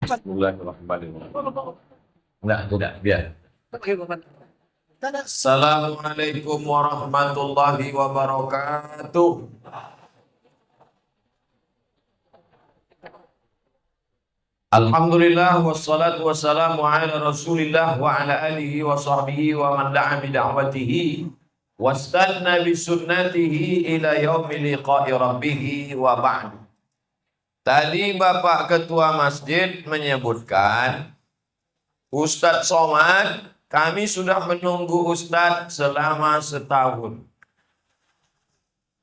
Bismillahirrahmanirrahim. Enggak, tidak, biar. Assalamualaikum warahmatullahi wabarakatuh. Alhamdulillah wassalatu wassalamu ala Rasulillah wa ala alihi wa sahbihi wa man da'a bi da'watihi wastanna bi sunnatihi ila yaumil liqa'i rabbih wa ba'd. Tadi Bapak Ketua Masjid menyebutkan Ustadz Somad, kami sudah menunggu Ustadz selama setahun.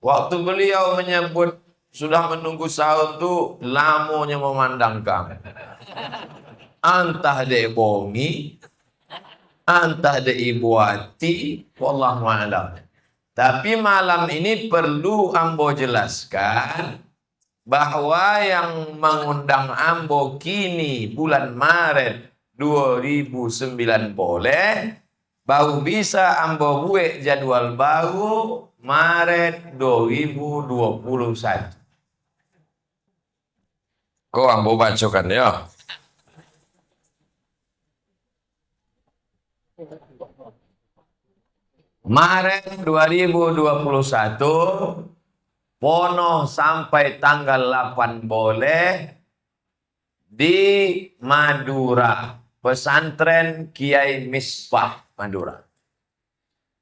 Waktu beliau menyebut sudah menunggu sahur itu lamunya memandang kami. Antah de bongi, antah de ibu hati, wallahu a'lam. Tapi malam ini perlu ambo jelaskan bahwa yang mengundang ambo kini bulan Maret 2009 boleh, baru bisa ambo buat jadwal baru Maret 2021. Kok ambo bacokan ya? Maret 2021 pono sampai tanggal 8 boleh di Madura, pesantren Kiai Misbah Madura.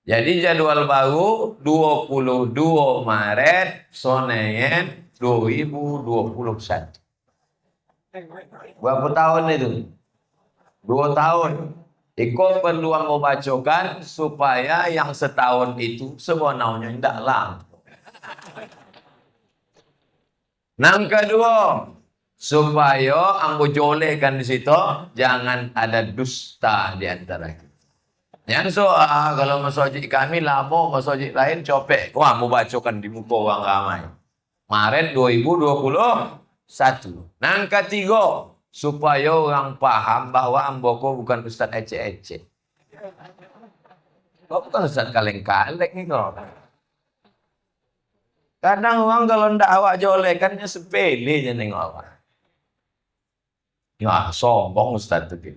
Jadi jadwal baru 22 Maret Senin 2021. Berapa tahun itu? 2 tahun. Ikut perlu mau bacokan supaya yang setahun itu sebenarnya tidak lama. Yang kedua, supaya ambo jolehkan di situ jangan ada dusta di antara kita. Yang kalau masjid kami lamo, masjid lain copek. Wah, mau bacokan di muka orang ramai. Maret 2021. Yang ketiga, supaya orang paham bahwa amboko bukan Ustaz ece-ece. Kok bukan Ustaz kaleng-kaleng nih kok. Kadang orang kalau ndak awak jolehkannya sepele je nengok awak. Ya, sombong Ustaz itu.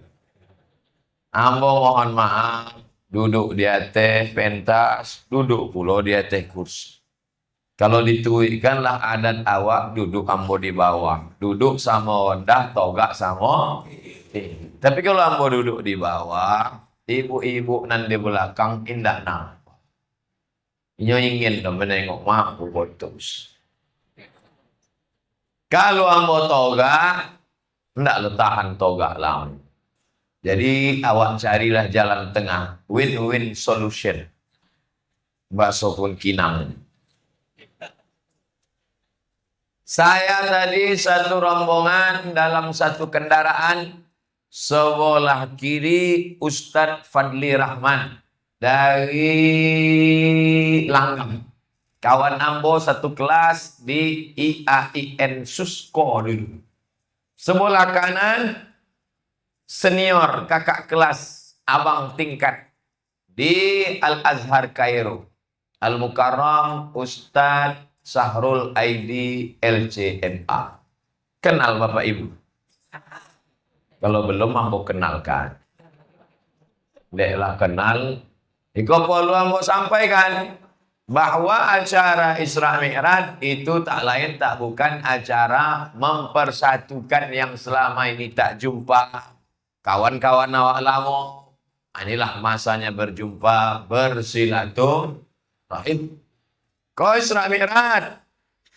Ambo mohon maaf, duduk di atas pentas, duduk pula di atas kursi. Kalau dituikanlah adat awak, duduk ambo di bawah. Duduk sama rendah, togak sama tinggi. Tapi kalau ambo duduk di bawah, ibu-ibu nan di belakang indah nampak. Inyo ingin menengok mampu putus. Kalau ambo togak, ndak letahan togak lama. Jadi awak carilah jalan tengah, win-win solution. Bakso pun kinang. Saya tadi satu rombongan dalam satu kendaraan, sebelah kiri Ustadz Fadli Rahman dari Langgam. Kawan ambo satu kelas di IAIN Susko dulu. Sebelah kanan senior kakak kelas abang tingkat di Al-Azhar Kairo, Al-Mukarram Ustadz Sahrul Aidi LCMA. Kenal Bapak Ibu? Kalau belum ambo kenalkan. Deklah kenal. Iko perlu ambo sampaikan bahwa acara Isra Mi'raj itu tak lain tak bukan acara mempersatukan yang selama ini tak jumpa kawan-kawan awak lamo. Inilah masanya berjumpa, bersilaturahim. Kau Isra Mi'raj.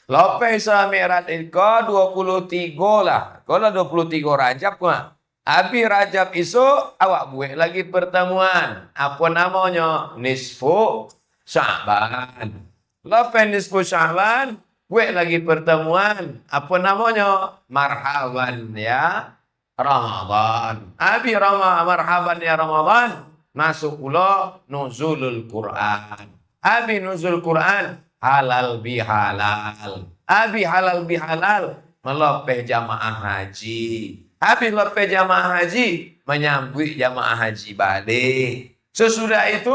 Lope Isra Mi'raj itu 23 lah. Kalau 23 Rajab mah. Abi Rajab isu awak buat lagi pertemuan. Apa namanya? Nisfu Sya'ban. Lope Nisfu Sya'ban buat lagi pertemuan. Apa namanya? Marhaban ya Ramadan. Abi marhaban ya Ramadan. Masuk pula nuzulul Quran. Abi nuzul Quran. Halal bihalal. Abi halal bihalal. Melopeh jamaah haji. Abi lopeh jamaah haji. Menyambut jamaah haji balik. Sesudah itu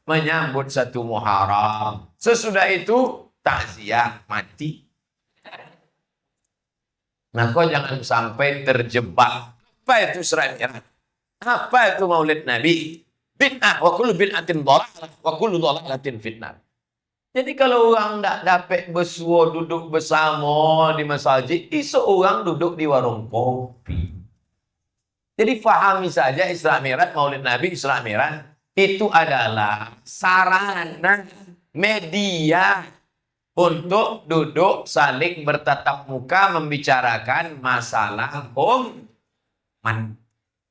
menyambut satu Muharram. Sesudah itu takziah mati. Nah, kau jangan sampai terjebak. Apa itu Isra Mi'raj? Apa itu Maulid Nabi? Bid'ah, wa kullu bid'atin dhalalah, wa kullu dhalalatin fitnah. Jadi kalau orang tak dapat bersua duduk bersama di masjid, isu orang duduk di warung kopi. Jadi fahami saja Isra Mi'raj, Maulid Nabi, Isra Mi'raj itu adalah sarana media untuk duduk saling bertatap muka membicarakan masalah umat.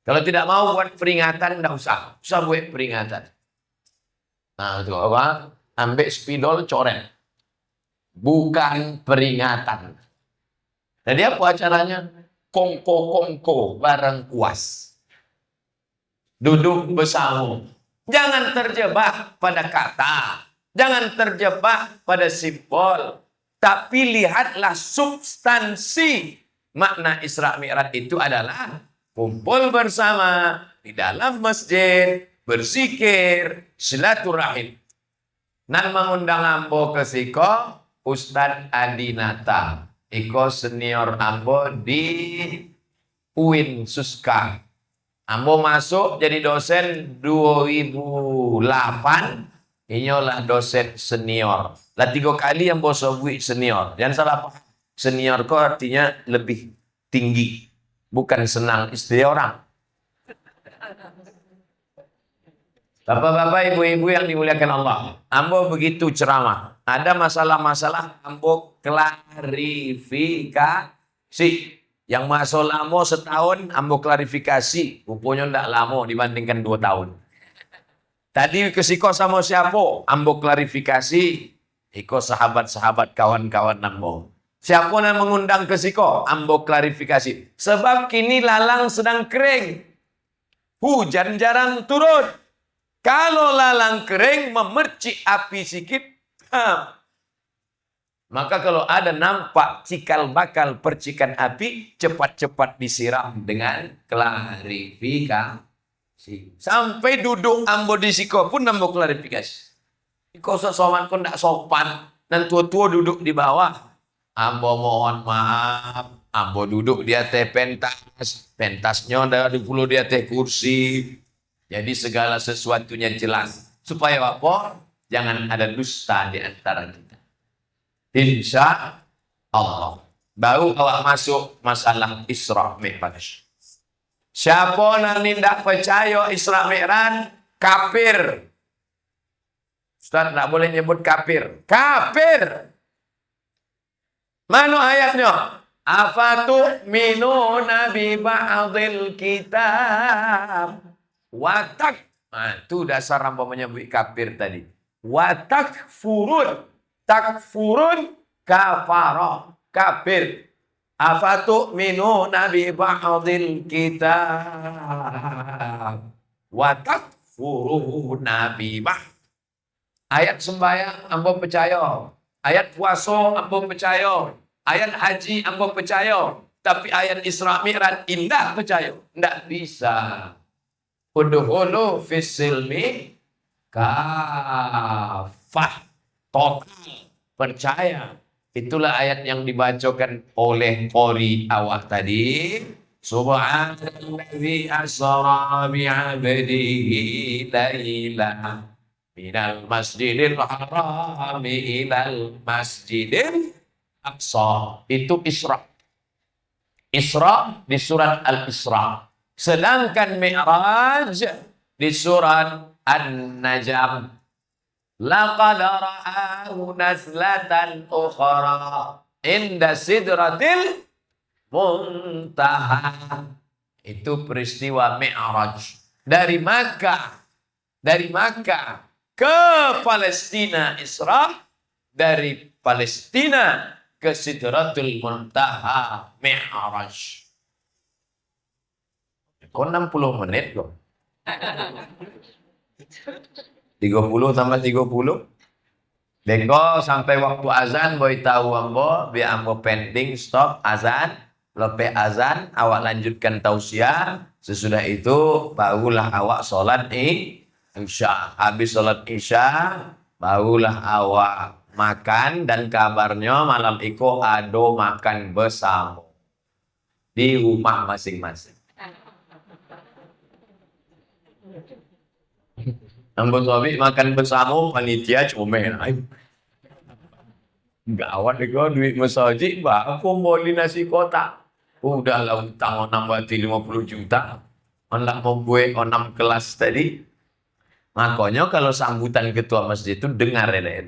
Kalau tidak mau buat peringatan, tidak usah buat peringatan. Nah, itu apa? Ambil spidol coret. Bukan peringatan. Jadi apa acaranya? Kongko-kongko bareng kuas. Duduk bersama. Jangan terjebak pada kata. Jangan terjebak pada simbol. Tapi lihatlah substansi. Makna Isra Mi'raj itu adalah kumpul bersama di dalam masjid, berzikir, silaturahim. Nan mengundang ambo ke siko Ustadz Adinata. Iko senior ambo di UIN Suska. Ambo masuk jadi dosen 2008. Inyolah dosen senior. Lah 3 kali ambo sobui senior. Jangan salah paham. Senior kok artinya lebih tinggi. Bukan senang istri orang. Bapak-bapak, ibu-ibu yang dimuliakan Allah. Ambo begitu ceramah. Ada masalah-masalah ambo klarifikasi. Yang masuk lama setahun, ambo klarifikasi. Rupanya tidak lama dibandingkan 2 tahun. Tadi kesiko sama siapa? Ambo klarifikasi. Iko sahabat-sahabat kawan-kawan ambo. Siapa yang mengundang kesiko? Ambo klarifikasi. Sebab kini lalang sedang kering. Hujan jarang turun. Kalau lalang kering memercik api sikit, maka kalau ada nampak cikal bakal percikan api, cepat-cepat disiram dengan klarifikasi. Sampai duduk ambo di siko pun ambo klarifikasi. Iko sosoman kok ndak sopan, dan tua-tua duduk di bawah. Ambo mohon maaf, ambo duduk di atas pentasnya dari dulu di atas kursi. Jadi segala sesuatunya jelas. Supaya apa? Jangan ada dusta di antara kita. Insya Allah. Baru awak masuk masalah Isra Mi'raj. Siapa yang tidak percaya Isra Mi'raj? Kafir. Ustaz tidak boleh nyebut kafir. Kafir. Mana ayatnya? Afatu minuna bi ba'dil kitab. Watak, nah, itu dasar rampa menyebut kafir tadi. Watak furun, takfurun kafara, kafir. Afatu minu nabi ba'dil kitab. Watak furun nabi bah. Ayat sembahyang ambo percaya. Ayat puasa ambo percaya. Ayat haji ambo percaya. Tapi ayat Isra Mi'raj indah percaya. Tidak bisa. Udhulu fisilmi kafah, total percaya. Itulah ayat yang dibacakan oleh qori awak tadi. Subhanallazi asra bi'abdihi layla minal masjidil harami ilal masjidil aqsa. Itu Isra. Isra di surat Al-Isra. Sedangkan Mi'raj di surat An-Najm. Laqad ra'ahu nazlatan ukhra inda sidratil muntaha. Itu peristiwa Mi'raj. Dari Makkah ke Palestina Isra, dari Palestina ke Sidratul Muntaha Mi'raj. Kok 60 menit kok? 30 tambah 30. Beko sampai waktu azan boy tahu ambo, biar ambo pending stop azan. Lepas azan awak lanjutkan tausiah. Sesudah itu barulah awak sholat isya. Habis sholat isya barulah awak makan, dan kabarnya malam itu ado makan bersama. di rumah masing-masing. Ambon suami makan bersama panitia comel. Gawat kau duit masjid, aku mau beli nasi kotak. Udahlah utang orang berarti 50 juta. Anak membuat 6 kelas tadi. Makanya kalau sambutan ketua masjid itu dengar ya.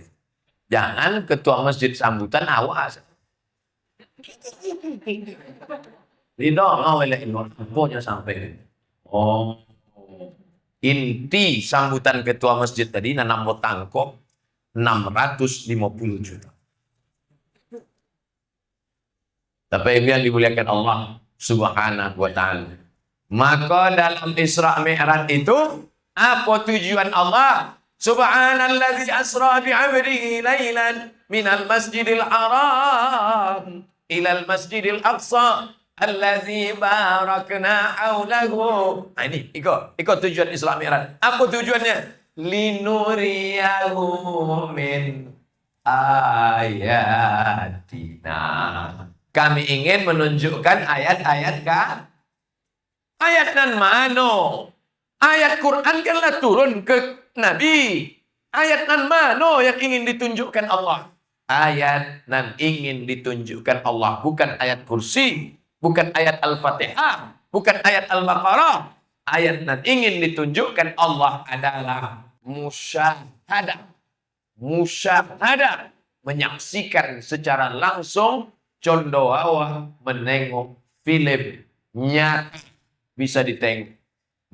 Jangan ketua masjid sambutan awas. Lidah ngawelin pokoknya sampai. Oh. Inti sambutan ketua masjid tadi nanam tangkok 650 juta. Tapi yang dimuliakan Allah Subhanahu wa taala. Maka dalam Isra Mi'raj itu apa tujuan Allah? Subhanalladzi asra bi 'abdihi lailan minal masjidil haram ilal masjidil aqsa allazi barakna haulahu. Nah ini ikut tujuan Isra Mi'raj. Apa tujuannya? Linuriyahu min ayatina. Kami ingin menunjukkan ayat-ayat kan? Ayat nan mano? Ayat Quran kanlah turun ke Nabi. Ayat nan mano yang ingin ditunjukkan Allah? Ayat nan ingin ditunjukkan Allah. Bukan ayat kursi. Bukan ayat Al-Fatihah. Bukan ayat Al-Baqarah. Ayat nan ingin ditunjukkan Allah adalah musyahadah. Musyahadah. Menyaksikan secara langsung. Condohawa menengok film nyata bisa ditengok.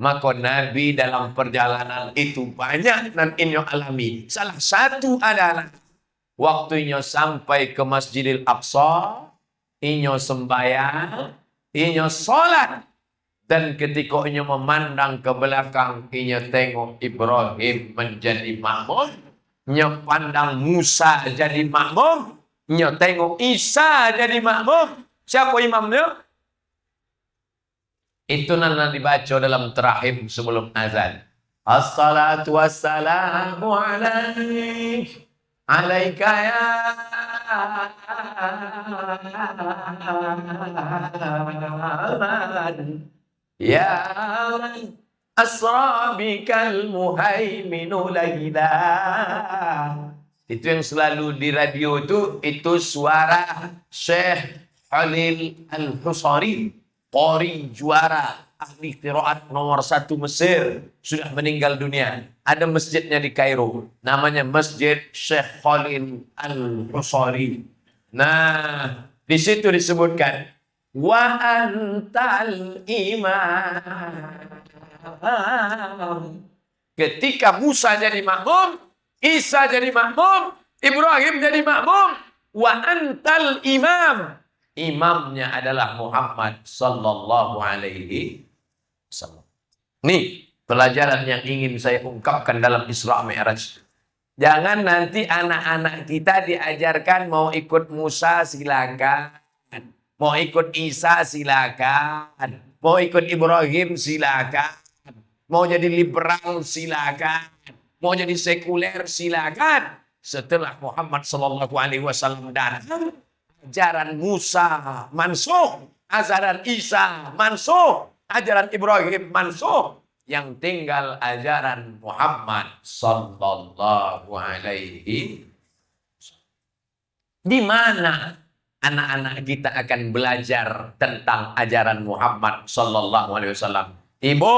Maka Nabi dalam perjalanan itu banyak nan inyo alami. Salah satu adalah waktunya sampai ke Masjidil Aqsa, inyo sembahyang, inyo sholat. Dan ketika inyo memandang ke belakang, inyo tengok Ibrahim menjadi makmum, inyo pandang Musa jadi makmum, inyo tengok Isa jadi makmum. Siapa imamnya? Itu nanti dibaca dalam terahim sebelum azan. Assalatu wassalamu alaik. Alaika ya ya man asra bikal muhaiminu laila. Itu yang selalu di radio itu suara Syekh Khalil Al-Husari, qori juara, ahli qiraat nomor 1 Mesir, sudah meninggal dunia. Ada masjidnya di Kairo, namanya Masjid Syekh Khalil Al-Husari. Nah, di situ disebutkan wa antal imam. Ketika Musa jadi makmum, Isa jadi makmum, Ibrahim jadi makmum, wa antal imam. Imamnya adalah Muhammad sallallahu alaihi wasallam. Nih, pelajaran yang ingin saya ungkapkan dalam Isra Mi'raj. Jangan nanti anak-anak kita diajarkan mau ikut Musa silakan, mau ikut Isa silakan, mau ikut Ibrahim silakan, mau jadi liberal silakan, mau jadi sekuler silakan. Setelah Muhammad sallallahu alaihi wasallam datang, ajaran Musa mansuh, ajaran Isa mansuh, ajaran Ibrahim mansuh. Yang tinggal ajaran Muhammad sallallahu alaihi wasallam. Di mana anak-anak kita akan belajar tentang ajaran Muhammad sallallahu alaihi wasallam? Ibu,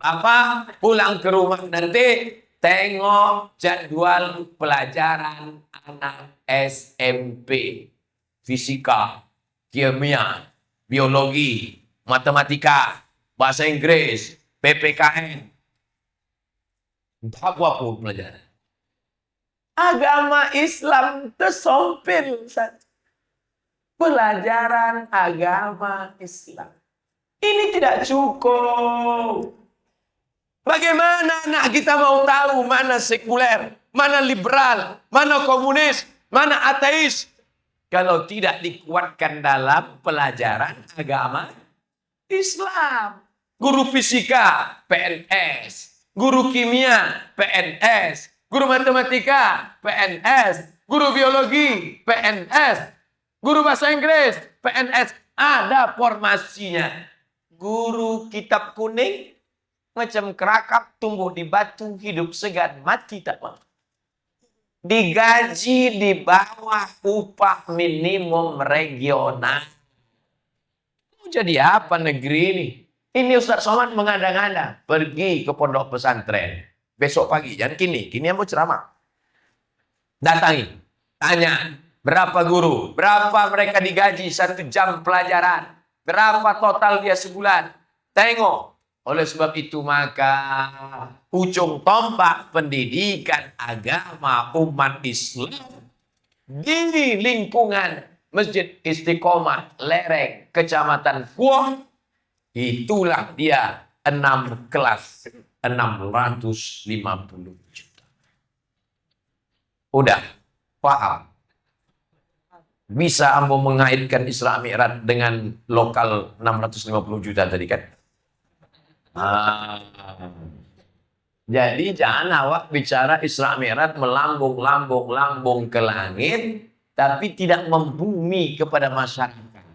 Bapak pulang ke rumah nanti tengok jadwal pelajaran anak SMP. Fisika, kimia, biologi, matematika, bahasa Inggris, PPKN. Apa pun pelajaran. Agama Islam tersompil. Pelajaran agama Islam. Ini tidak cukup. Bagaimana anak kita mau tahu mana sekuler, mana liberal, mana komunis, mana ateis, kalau tidak dikuatkan dalam pelajaran agama Islam? Guru fisika, PNS. Guru kimia, PNS. Guru matematika, PNS. Guru biologi, PNS. Guru bahasa Inggris, PNS. Ada formasinya. Guru kitab kuning macam kerakap tumbuh di batu, hidup segan, mati tak mau. Digaji di bawah upah minimum regional. Jadi apa negeri ini? Ini Ustaz Somad mengada-ngada pergi ke pondok pesantren besok pagi, jangan kini yang mau ceramah. Datangi, tanya berapa guru, berapa mereka digaji 1 jam pelajaran, berapa total dia sebulan. Tengok. Oleh sebab itu maka ujung tombak pendidikan agama umat Islam di lingkungan Masjid Istiqomah Lereng, Kecamatan Kuoh, itulah dia 6 kelas 650 juta. Udah paham? Bisa ambo mengaitkan Isra Mi'raj dengan lokal 650 juta tadi kan? Jadi jangan awak bicara Isra Mi'raj melambung ke langit, tapi tidak membumi kepada masyarakat.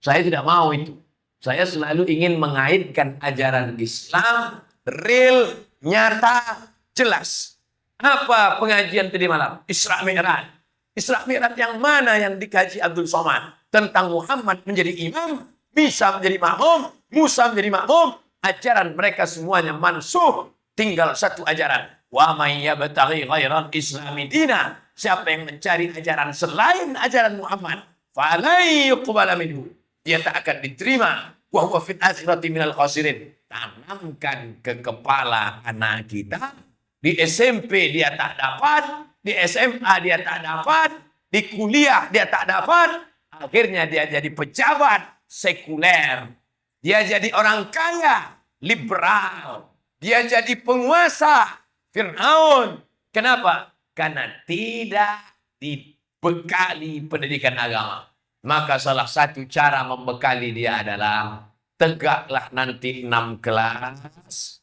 Saya tidak mau itu. Saya selalu ingin mengaitkan ajaran Islam real, nyata, jelas. Apa pengajian tadi malam? Isra Mi'raj. Isra Mi'raj yang mana yang dikaji Abdul Somad? Tentang Muhammad menjadi imam, Isa menjadi makmum, Musa menjadi makmum. Ajaran mereka semuanya mansuh. Tinggal satu ajaran. Wa may yabtaghi ghairal islami dina. Siapa yang mencari ajaran selain ajaran Muhammad, falai yuqbala minhu. Dia tak akan diterima. Wa huwa fil akhirati minal khasirin. Tanamkan ke kepala anak kita. Di SMP dia tak dapat. Di SMA dia tak dapat. Di kuliah dia tak dapat. Akhirnya dia jadi pejabat sekuler. Dia jadi orang kaya, liberal. Dia jadi penguasa, Fir'aun. Kenapa? Karena tidak dibekali pendidikan agama. Maka salah satu cara membekali dia adalah tegaklah nanti 6 kelas.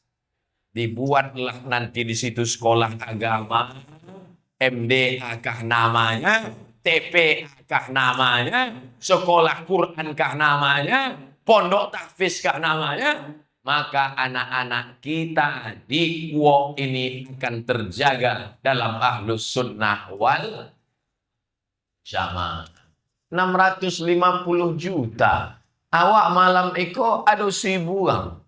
Dibuatlah nanti di situ sekolah agama. MDA kah namanya? TP kah namanya? Sekolah Quran kah namanya? Pondok tahfiz kah namanya? Maka anak-anak kita di Kuoh ini akan terjaga dalam ahlus sunnah wal jamaah. 650 juta. Awak malam itu ada 1.000 orang.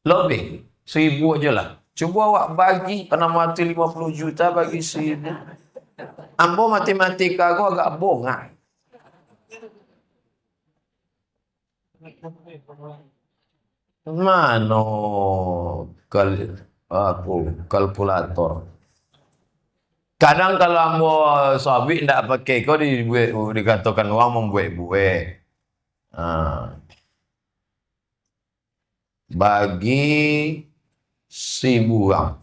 Lebih. 1.000 aja lah. Coba awak bagi 650 juta bagi 1.000. Ambo matematika aku agak bongai. Mano kalkulator. Kadang kalau ambo sabi ndak pakai kau dikatakan uang membuat-buat. Bagi 1.000 orang.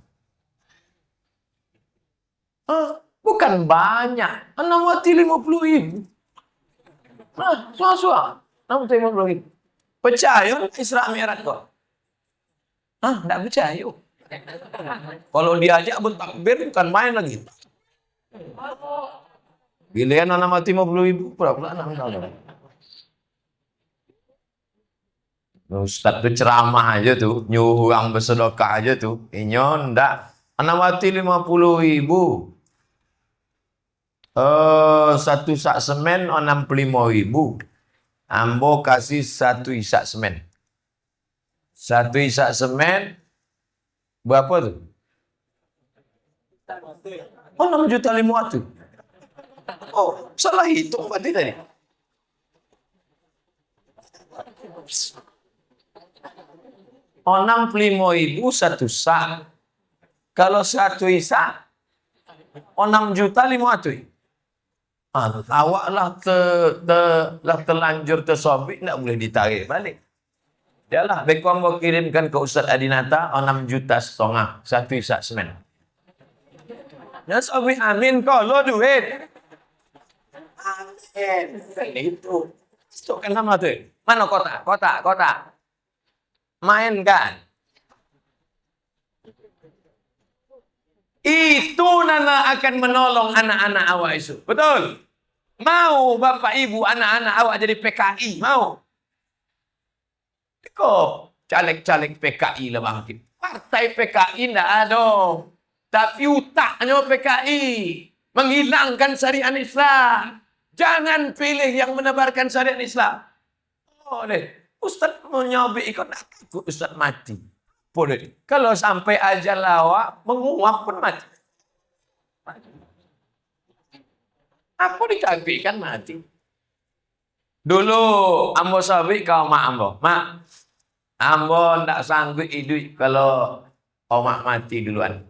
Bukan banyak. 650.000. Suah-suah. 650.000. Percaya Isra Mi'raj kok? Enggak percaya. Kalau diajak bertakbir bukan main lagi. Giliran 650.000 berapa? Ustaz tuh ceramah aja tuh, nyuruh orang bersedekah aja tuh. Inyo ndak 650.000. Satu sak semen 65.000. Ambo kasih 1 isak semen. 1 isak semen berapa tuh? 6.500.000. Oh, salah hitung berarti tadi. 65.000 1 sak. Kalau 1 isak 6.500.000. Awak lah terlanjur tersobik, tidak boleh ditarik balik. Yalah, Bekom mau kirimkan ke Ustaz Adinata 6,5 juta 1 isak semen. Ya sobik amin kok lo duit. Amin. Itu. Itu kan nama tuh. Mana kota. Main kan. Itu Nana akan menolong anak-anak awak itu. Betul? Mau bapak ibu anak-anak awak jadi PKI? Mau? Kok caleg-caleg PKI lah bangkit. Partai PKI ndak ada. Tapi utaknya PKI. Menghilangkan syariat Islam. Jangan pilih yang menebarkan syariat Islam. Oh deh. Ustaz mau nyoba ikut takut Ustaz mati. Boleh. Kalau sampai ajal lawak menguap pun mati. Aku dikabihkan mati. Dulu ambo sabik kau mak ambo. Mak, ambo ndak sanggup hidup kalau omak mati duluan.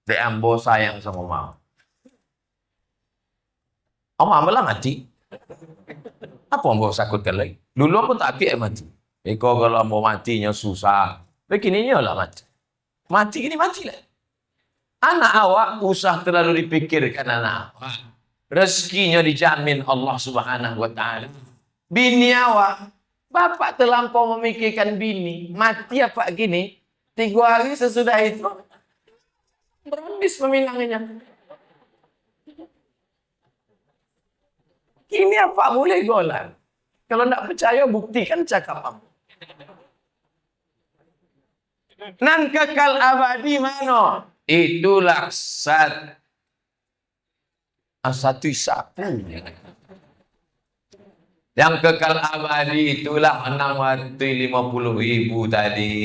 Dek ambo sayang sama mau. Omak ambo lah mati. Apa ambo sakutkan lagi? Dulu aku tak mati. Eko kalau ambo matinya susah. Begininya lah mati. Mati gini mati lah. Anak awak usah terlalu dipikirkan anak awak. Rezekinya dijamin Allah Subhanahu wa taala. Bini awak, bapak terlampau memikirkan bini, mati apa gini? 3 hari sesudah itu berhabis meminangnya. Ini apa boleh golan? Kalau tidak percaya buktikan cakapan. Nan kekal abadi mana? Itulah satu sapu. Yang kekal abadi itulah 650.000 tadi.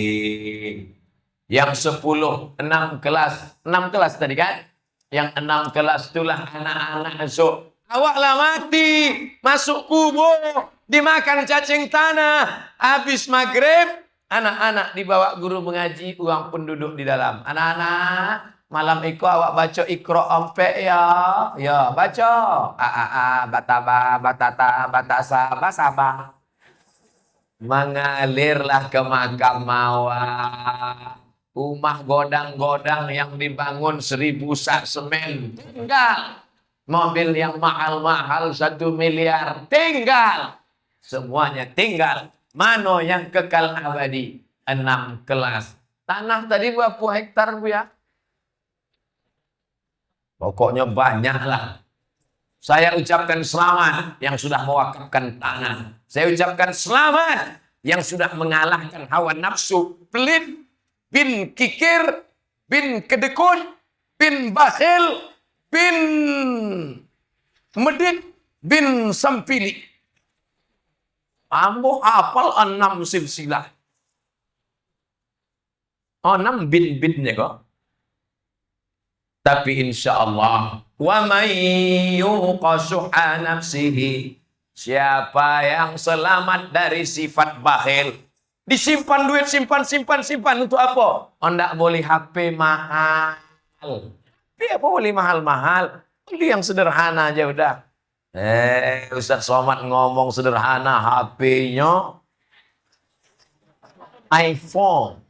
Yang 10, 6 kelas tadi kan? Yang 6 kelas itulah anak-anak esok. Awaklah mati, masuk kubur, dimakan cacing tanah. Habis maghrib, anak-anak dibawa guru mengaji, uang penduduk di dalam. Anak-anak, malam itu awak baca Iqra sampai ya. Ya, baca. Bataba, batata, batasa, basaba. Mengalirlah ke makam awak. Rumah godang-godang yang dibangun 1000 sak semen. Tinggal. Mobil yang mahal-mahal 1 miliar. Tinggal. Semuanya tinggal. Mana yang kekal abadi? 6 kelas. Tanah tadi berapa hektar Bu ya? Pokoknya banyak lah. Saya ucapkan selamat yang sudah mewakafkan tanah. Saya ucapkan selamat yang sudah mengalahkan hawa nafsu. Pelit, bin kikir, bin kedekun, bin bakhil, bin medit, bin sampili. Ambo hafal 6 silsilah. 6 bin-binnya kok. Tapi insya Allah, wa may yuqa syuha nafsihi, siapa yang selamat dari sifat bakhil. Disimpan duit, simpan untuk apa? Enggak boleh HP mahal. Tapi apa boleh mahal-mahal? Beli yang sederhana aja udah. Ustaz Somad ngomong sederhana, HP-nya iPhone.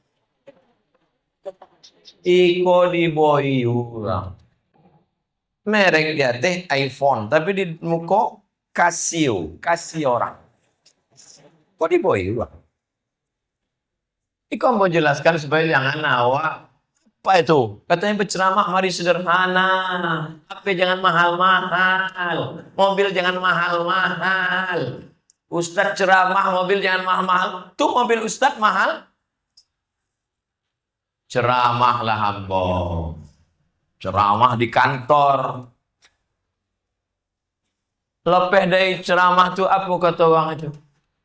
Iko di boy orang. Merek dia teh iPhone, tapi di muka kasih orang. Kok di boy orang? Iko mau jelaskan supaya jangan awak. Apa itu? Katanya berceramah mari sederhana. HP jangan mahal-mahal. Mobil jangan mahal-mahal. Ustadz ceramah mobil jangan mahal-mahal. Tuh mobil Ustadz mahal. Ceramahlah hamba. Ceramah di kantor. Lepas dari ceramah tuh apa kata orang itu?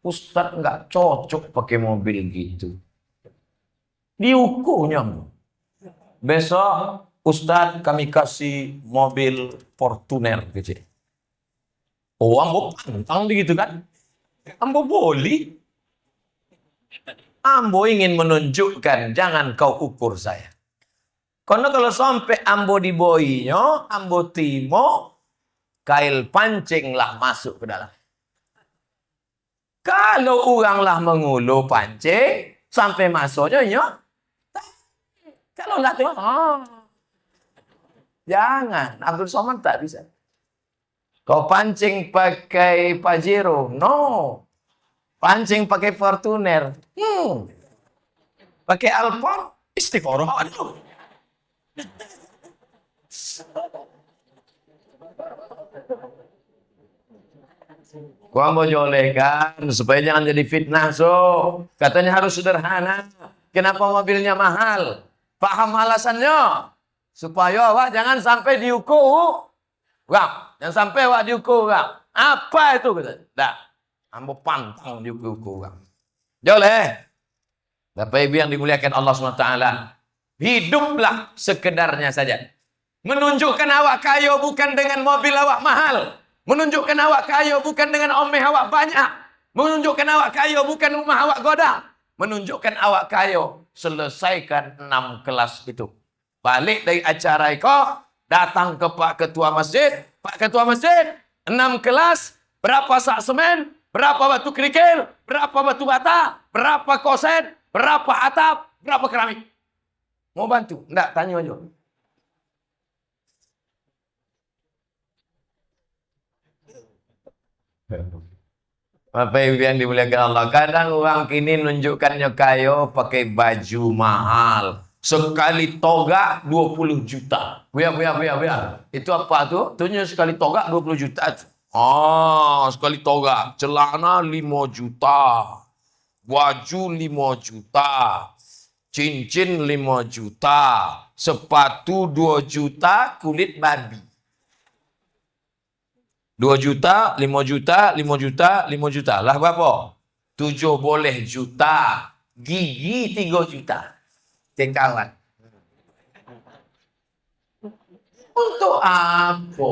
Ustadz nggak cocok pakai mobil gitu. Diukurnya. Besok Ustadz kami kasih mobil Fortuner gitu. Oh, ambo pantang begitu kan? Ambo boleh. Ambo ingin menunjukkan, jangan kau ukur saya. Karena kalau sampai ambo diboinya, ambo timo, kail pancinglah masuk ke dalam. Kalau oranglah mengulu pancing, sampai masuknya, ya. Kalau enggak tuh, jangan. Abdul Somad tak bisa. Kau pancing pakai Pajero, no. Pancing pakai Fortuner. Pakai Alphard, istiqoroh. Aduh. Gua mau jolehkan supaya jangan jadi fitnah, katanya harus sederhana. Kenapa mobilnya mahal? Paham alasannya? Supaya awak jangan sampai diukur. Jangan sampai awak diukur, Apa itu? Dah, ambo pantang diukur, Joleh. Bapak Ibu yang dimuliakan Allah SWT. Hiduplah sekedarnya saja. Menunjukkan awak kaya bukan dengan mobil awak mahal. Menunjukkan awak kaya bukan dengan omeh awak banyak. Menunjukkan awak kaya bukan rumah awak godang. Menunjukkan awak kaya. Selesaikan 6 kelas itu. Balik dari acara itu, datang ke Pak Ketua Masjid. Pak Ketua Masjid, 6 kelas, berapa sak semen, berapa batu kerikil, berapa batu bata, berapa kosen, berapa atap, berapa keramik. Mau bantu? Enggak, tanya aja. Bapak Ibu yang dimuliakan Allah, kadang orang kini nunjukkannya kayo pakai baju mahal. Sekali toga 20 juta. Buya. Itu apa tuh? Tunjuk sekali toga 20 juta. Sekali toga. Celana 5 juta. Baju 5 juta. Cincin 5 juta. Sepatu 2 juta, kulit babi. 2 juta, 5 juta, 5 juta, 5 juta. Lah berapa? 7 boleh juta. Gigi 3 juta. Cengkawan. Untuk apa?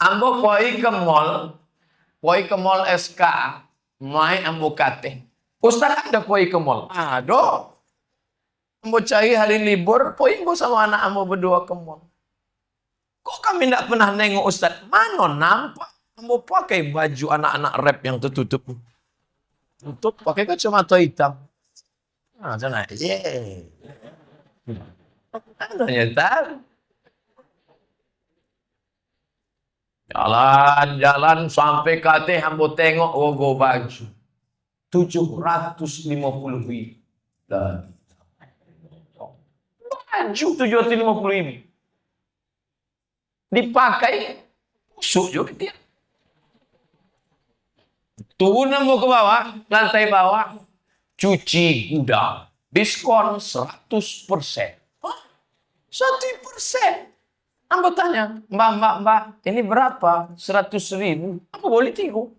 Ambo poi ke mall SK, main ambo kate. Ustaz ada poi ke mall? Ada. Ambo cari hari libur, poi ambo sama anak ambo berdua ke mall. Kok kami tidak pernah nengok Ustaz? Mana nampak? Mau pakai baju anak-anak rap yang tertutup. Tutup, pakai kacamata hitam. Sana. Ternyata. Jalan sampai kate hambo tengok logo baju. 750.000. Baju 750.000. Dipakai busuk juga dia. Turun mau ke bawah, lantai bawah, cuci gudang, diskon 100%. 100%. Ambo tanya, Mbak, ini berapa? 100.000. Apa boleh tigo?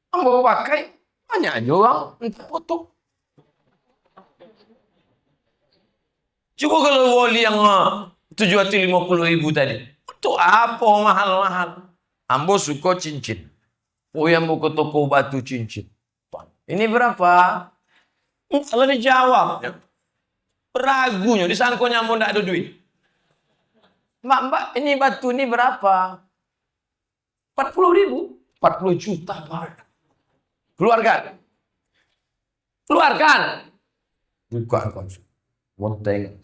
Ambo pakai, banyak aja orang untuk foto. Coba kalau boleh yang 750.000 tadi. Untuk apa mahal-mahal? Ambo suka cincin. Yang mau ke toko batu cincin. Ini berapa? Kalau dijawab. Ragunya, disangkonya ambo tidak ada duit. Mbak, ini batu ini berapa? 40.000. 40 juta, Pak. Keluarkan. Buka, Monteng.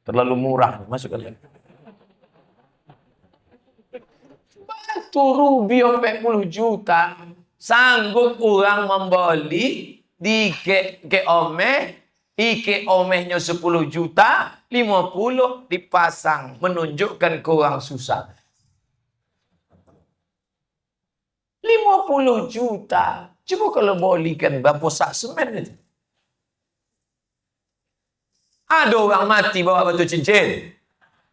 Terlalu murah. Masukkan. Batu rubi 40 juta. Sanggup orang membeli di ke omeh. Ike omehnya 10 juta. 50 dipasang. Menunjukkan ke orang susah. 50 juta. Coba kalau bolikan berapa sak semen itu. Ada orang mati bawa batu cincin.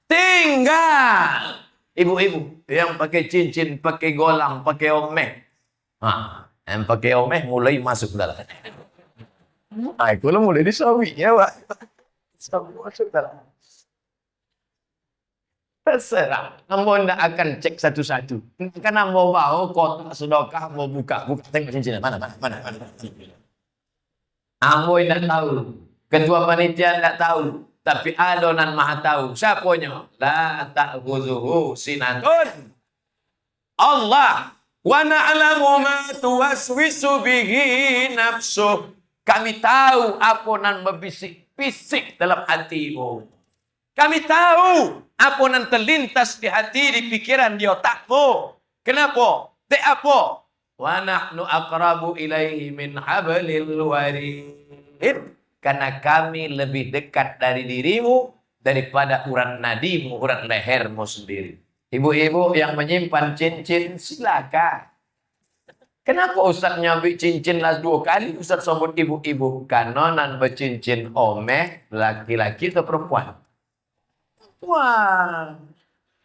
Tinggal. Ibu-ibu yang pakai cincin, pakai golang, pakai omeh. Yang pakai omeh mulai masuk dalam. Kalau mulai disawinya, Pak. Sawi masuk dalam. Terserah. Ambo tidak akan cek satu-satu. Karena ambo mau kotak sedekah, mau buka. Tengok cincinnya. Mana. Ambo tidak tahu. Ketua panitia tidak tahu. Tapi adonan maha tahu. Siapanya? La ta'khudhuhu sinatun. Allah. Wa na'lamu ma tuwaswisu bihi nafsuh. Kami tahu apa nan berbisik-bisik dalam hatimu. Kami tahu apa nan terlintas di hati, di pikiran, di otakmu. Kenapa? Apa? Wa nahnu aqrabu ilaihi min hablil warid. Karena kami lebih dekat dari dirimu daripada urat nadimu, urat lehermu sendiri. Ibu-ibu yang menyimpan cincin, silakan. Kenapa Ustaz nyambil cincin las 2 kali? Ustaz sambut ibu-ibu. Kanonan bercincin omeh, laki-laki atau perempuan? Wah,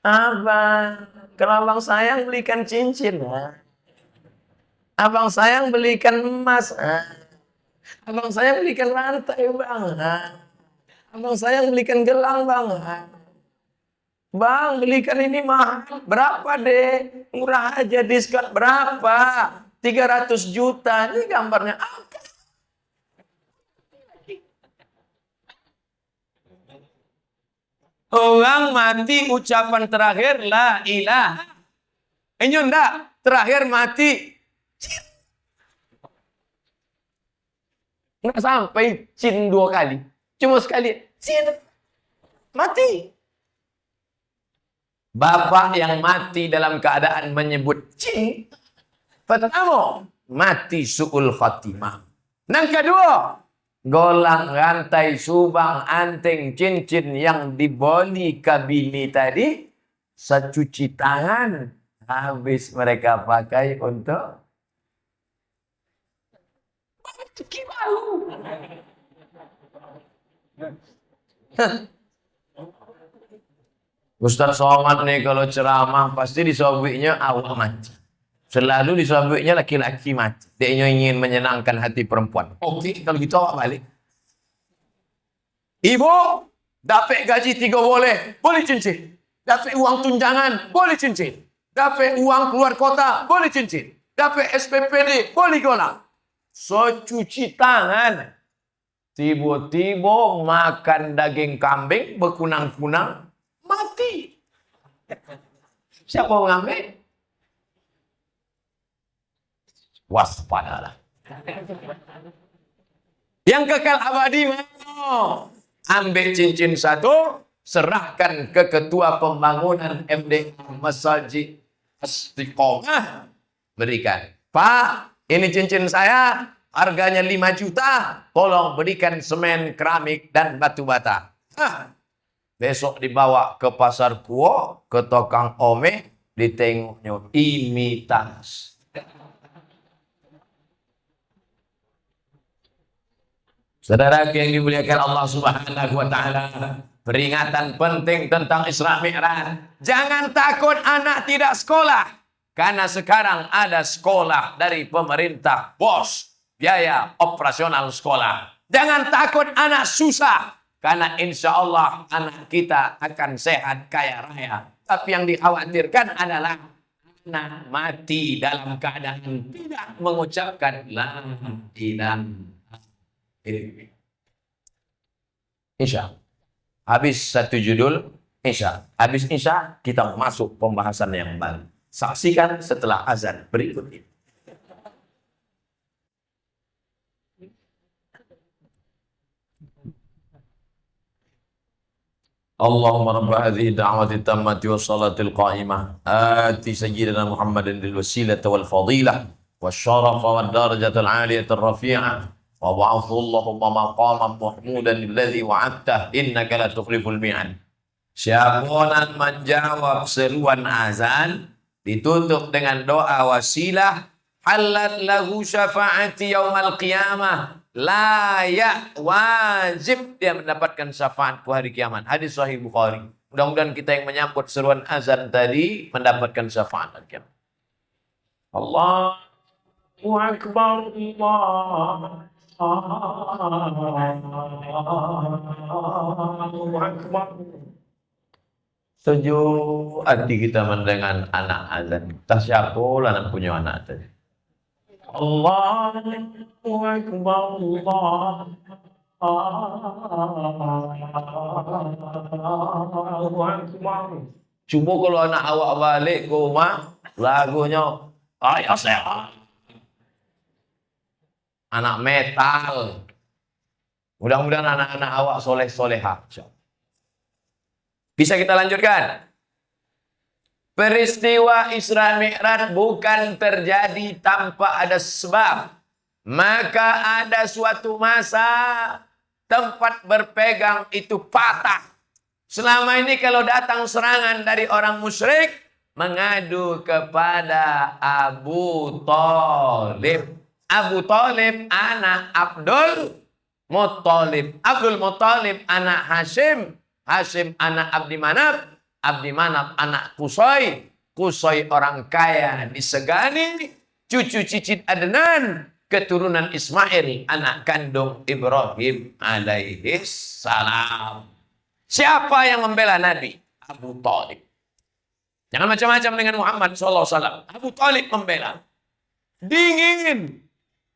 abang, kalau abang sayang belikan cincin. Abang sayang belikan emas. Abang sayang belikan rantai, bang. Abang sayang belikan gelang, bang. Bang, belikan ini mahal. Berapa, deh? Murah aja, diskon berapa? 300 juta. Ini gambarnya apa? Orang mati ucapan terakhir la ilaha. Ini enggak, terakhir mati. Enggak sampai cin 2 kali. Cuma sekali cin. Mati. Bapak yang mati dalam keadaan menyebut cin, pertama, mati su'ul khatimah. Yang kedua, golang, rantai, subang, anting, cincin yang diboli kabini tadi, secuci tangan, habis mereka pakai untuk cuci malu. Ustaz Somad nih kalau ceramah pasti disobiknya awak mati. Selalu disobiknya laki-laki mati. Dia ingin menyenangkan hati perempuan. Oke, kalau gitu awak balik. Ibu, dapat gaji 3 boleh cincin. Dapat uang tunjangan, boleh cincin. Dapat uang keluar kota, boleh cincin. Dapat SPPD, boleh golang. So, cuci tangan. Tiba-tiba makan daging kambing berkunang-kunang. Mati. Siapa mau ngambil? Waspadalah. Yang kekal abadi mana? Ambil cincin 1, serahkan ke ketua pembangunan MD Masjid Istiqomah. Berikan. Pak, ini cincin saya. Harganya 5 juta. Tolong berikan semen, keramik, dan batu bata. Besok dibawa ke pasar Kuo, ke tukang omeh, ditengoknya imitasi. Saudara yang dimuliakan Allah Subhanahu wa taala, peringatan penting tentang Isra Mi'raj. Jangan takut anak tidak sekolah, karena sekarang ada sekolah dari pemerintah, bos, biaya operasional sekolah. Jangan takut anak susah, karena insya Allah anak kita akan sehat kaya raya. Tapi yang dikhawatirkan adalah anak mati dalam keadaan tidak mengucapkan la ilaha illallah. Insya. Habis satu judul, Insya. Habis Insya, kita masuk pembahasan yang baru. Saksikan setelah azan berikut ini. Allahumma rabba hadhihi da'wati tammati wa salatil qa'imah ati sayyidina Muhammadin lil wasilati wal fadilah wasyarafa wad darajatal aliyatir rafi'ah wa ba'athu Allahumma maqaman mahmudan alladhi wa'adtah innaka la tukhliful mi'ad. Siapa menjawab seruan azan ditutup dengan doa wasilah, halat lahu syafa'ati yaumal qiyamah. Layak, wajib dia mendapatkan syafaat hari kiamat. Hadis Sahih Bukhari. Mudah-mudahan kita yang menyambut seruan azan tadi mendapatkan syafaat hari kiamat. Allahu Akbar, Allahu Akbar. Sejuk hati kita mendengar anak azan. Tak siapa lah nak punya anak tadi. Allahu Akbar, Allahu Akbar. Cuba kalau anak awak balik ke rumah, lagunya Ayah Sehat. Anak metal. Mudah-mudahan anak-anak awak soleh-solehah. Bisa kita lanjutkan? Peristiwa Isra Mi'raj bukan terjadi tanpa ada sebab. Maka ada suatu masa tempat berpegang itu patah. Selama ini kalau datang serangan dari orang musyrik, mengadu kepada Abu Thalib. Abu Thalib anak Abdul Muttalib. Abdul Muttalib anak Hashim. Hashim anak Abdi Manaf. Abdi Manaf anak Qusay. Qusay orang kaya disegani. Cucu cicit Adnan. Keturunan Ismail. Anak kandung Ibrahim alaihi salam. Siapa yang membela Nabi? Abu Thalib. Jangan macam-macam dengan Muhammad SAW. Abu Thalib membela. Dingin.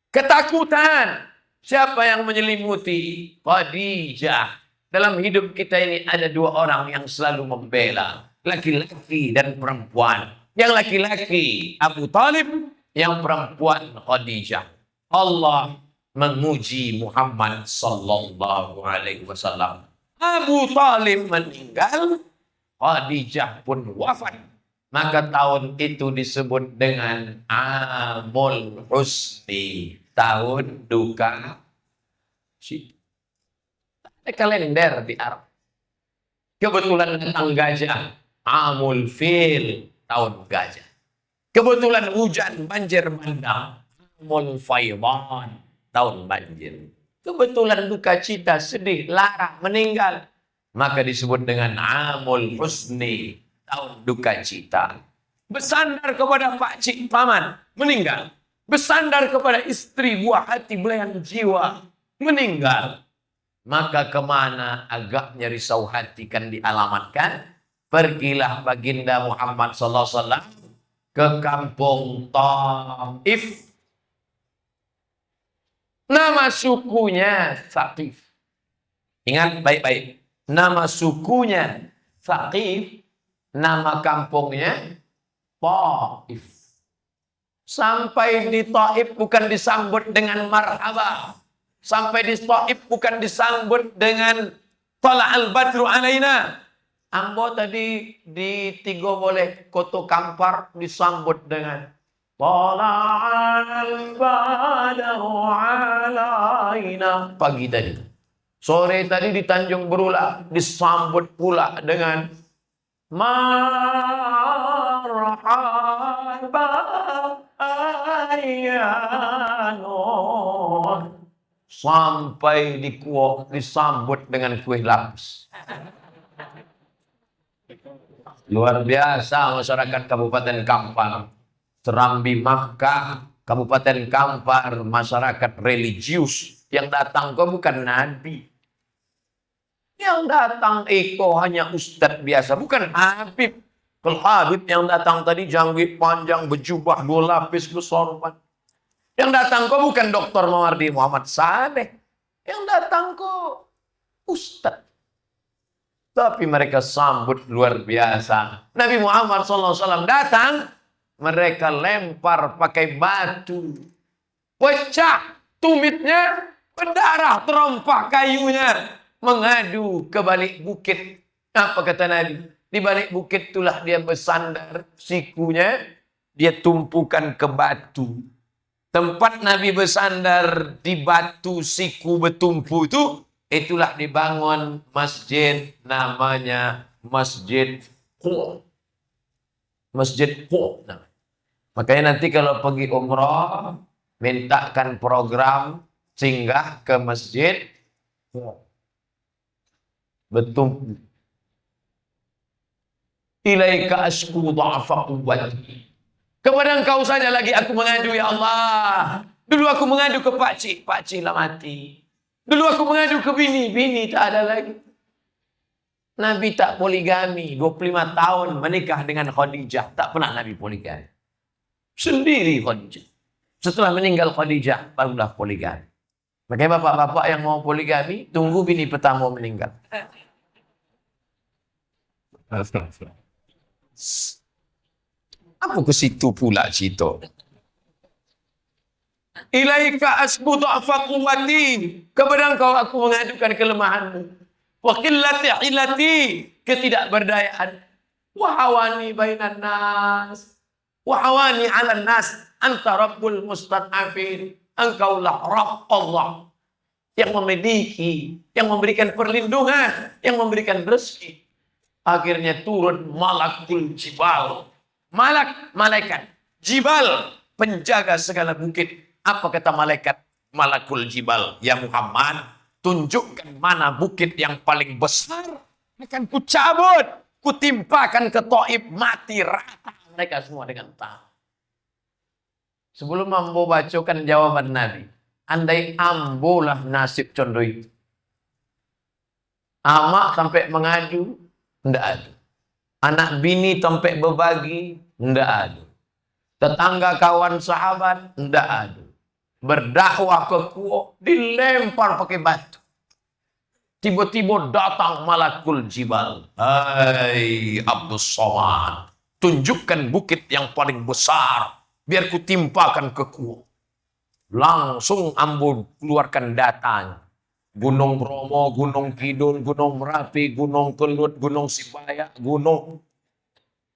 Ketakutan. Siapa yang menyelimuti? Khadijah. Dalam hidup kita ini ada dua orang yang selalu membela. Laki-laki dan perempuan. Yang laki-laki Abu Thalib. Yang perempuan Khadijah. Allah menguji Muhammad sallallahu alaihi wasallam. Abu Thalib meninggal. Khadijah pun wafat. Maka tahun itu disebut dengan Amul Husni. Tahun duka cita. Ada kalender di Arab. Kebetulan datang gajah. Amul Fil. Tahun gajah. Kebetulan hujan banjir bandang. Amul Faidan. Tahun banjir. Kebetulan duka cita, sedih, lara, meninggal. Maka disebut dengan Amul Husni. Tahun duka cita. Bersandar kepada pakcik paman. Meninggal. Bersandar kepada istri buah hati belayan jiwa. Meninggal. Maka kemana agaknya risau hati kan dialamatkan. Pergilah baginda Muhammad SAW ke kampung Taif. Nama sukunya Thaqif. Ingat baik-baik. Nama sukunya Thaqif. Nama kampungnya Taif. Sampai di Taif bukan disambut dengan marhaba. Sampai di Taif bukan disambut dengan Tala'al Badru alaina. Ambo tadi di Tigo boleh Koto Kampar disambut dengan Tala'al Badru alaina. Pagi tadi. Sore tadi di Tanjung Berula disambut pula dengan marhaba ayyanur. Sampai di Kuok disambut dengan kue lapis. Luar biasa masyarakat Kabupaten Kampar. Serambi Makkah, Kabupaten Kampar, masyarakat religius. Yang datang kok bukan nabi. Yang datang Eko hanya ustadz biasa, bukan Habib. Kalau Habib yang datang tadi janggut panjang, berjubah, dua lapis, bersorban. Yang datang kok bukan Dr. Mawardi Muhammad Saleh. Yang datang kok ustadz. Tapi mereka sambut luar biasa. Nabi Muhammad SAW datang, mereka lempar pakai batu. Pecah tumitnya, berdarah terompah kayunya. Mengadu ke balik bukit. Apa kata Nabi? Di balik bukit itulah dia bersandar. Sikunya dia tumpukan ke batu. Tempat Nabi bersandar di batu siku bertumpu itu. Itulah dibangun masjid namanya Masjid Qur. Masjid Qur. Makanya nanti kalau pergi umrah, mintakan program singgah ke Masjid Qur. Bertumpu. Ilaika asku dha'fa quwwati. Kepada engkau saja lagi aku mengadu ya Allah. Dulu aku mengadu ke pakcik, pakcik lah mati. Dulu aku mengadu ke bini, bini tak ada lagi. Nabi tak poligami, 25 tahun menikah dengan Khadijah, tak pernah Nabi poligami. Sendiri Khadijah. Setelah meninggal Khadijah, barulah poligami. Makanya bapak-bapak yang mau poligami, tunggu bini pertama meninggal. Apa ke situ pula cerita? Ilaika asbu dha'fa quwwati. Kepada engkau aku mengadukan kelemahanmu. Wa qillati hilati, ketidakberdayaan. Wa hawani bainan nas. Wa hawani 'alan nas. Anta rabbul mustad'afin. Engkaulah Rabb Allah yang memiliki, yang memberikan perlindungan, yang memberikan rezeki. Akhirnya turun malakul jibal. Malaikat. Jibal, penjaga segala bukit. Apa kata malaikat? Malakul jibal. Ya Muhammad, tunjukkan mana bukit yang paling besar. Akan kucabut. Kutimpakan ke Taif, mati rata mereka semua dengan tanah. Sebelum ambo bacakan jawaban Nabi. Andai ambolah nasib condo itu. Amak sampai mengadu, tidak ada. Anak bini sampai berbagi, tidak ada. Tetangga kawan sahabat, tidak ada. Berdakwah ke kuok, dilempar pakai batu. Tiba-tiba datang malakul jibal. Hai Abdus Somad, tunjukkan bukit yang paling besar, biar kutimpakan ke kuok. Langsung ambo keluarkan datanya. Gunung Bromo, Gunung Kidul, Gunung Merapi, Gunung Kelut, Gunung Sibayak, Gunung.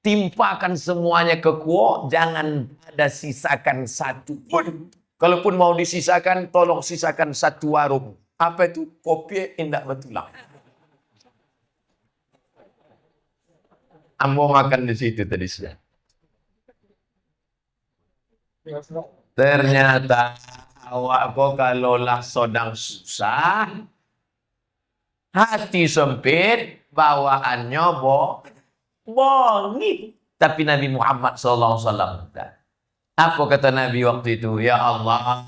Timpakan semuanya ke kuo, jangan ada sisakan satu pun. Kalaupun mau disisakan, tolong sisakan satu warung. Apa itu? Kopi indah betulang. Ambo makan di situ tadi siang. Ternyata awak kok kalau lah sedang susah, hati sempit, bawaannya bongit. Tapi Nabi Muhammad SAW, apa kata Nabi waktu itu? Ya Allah,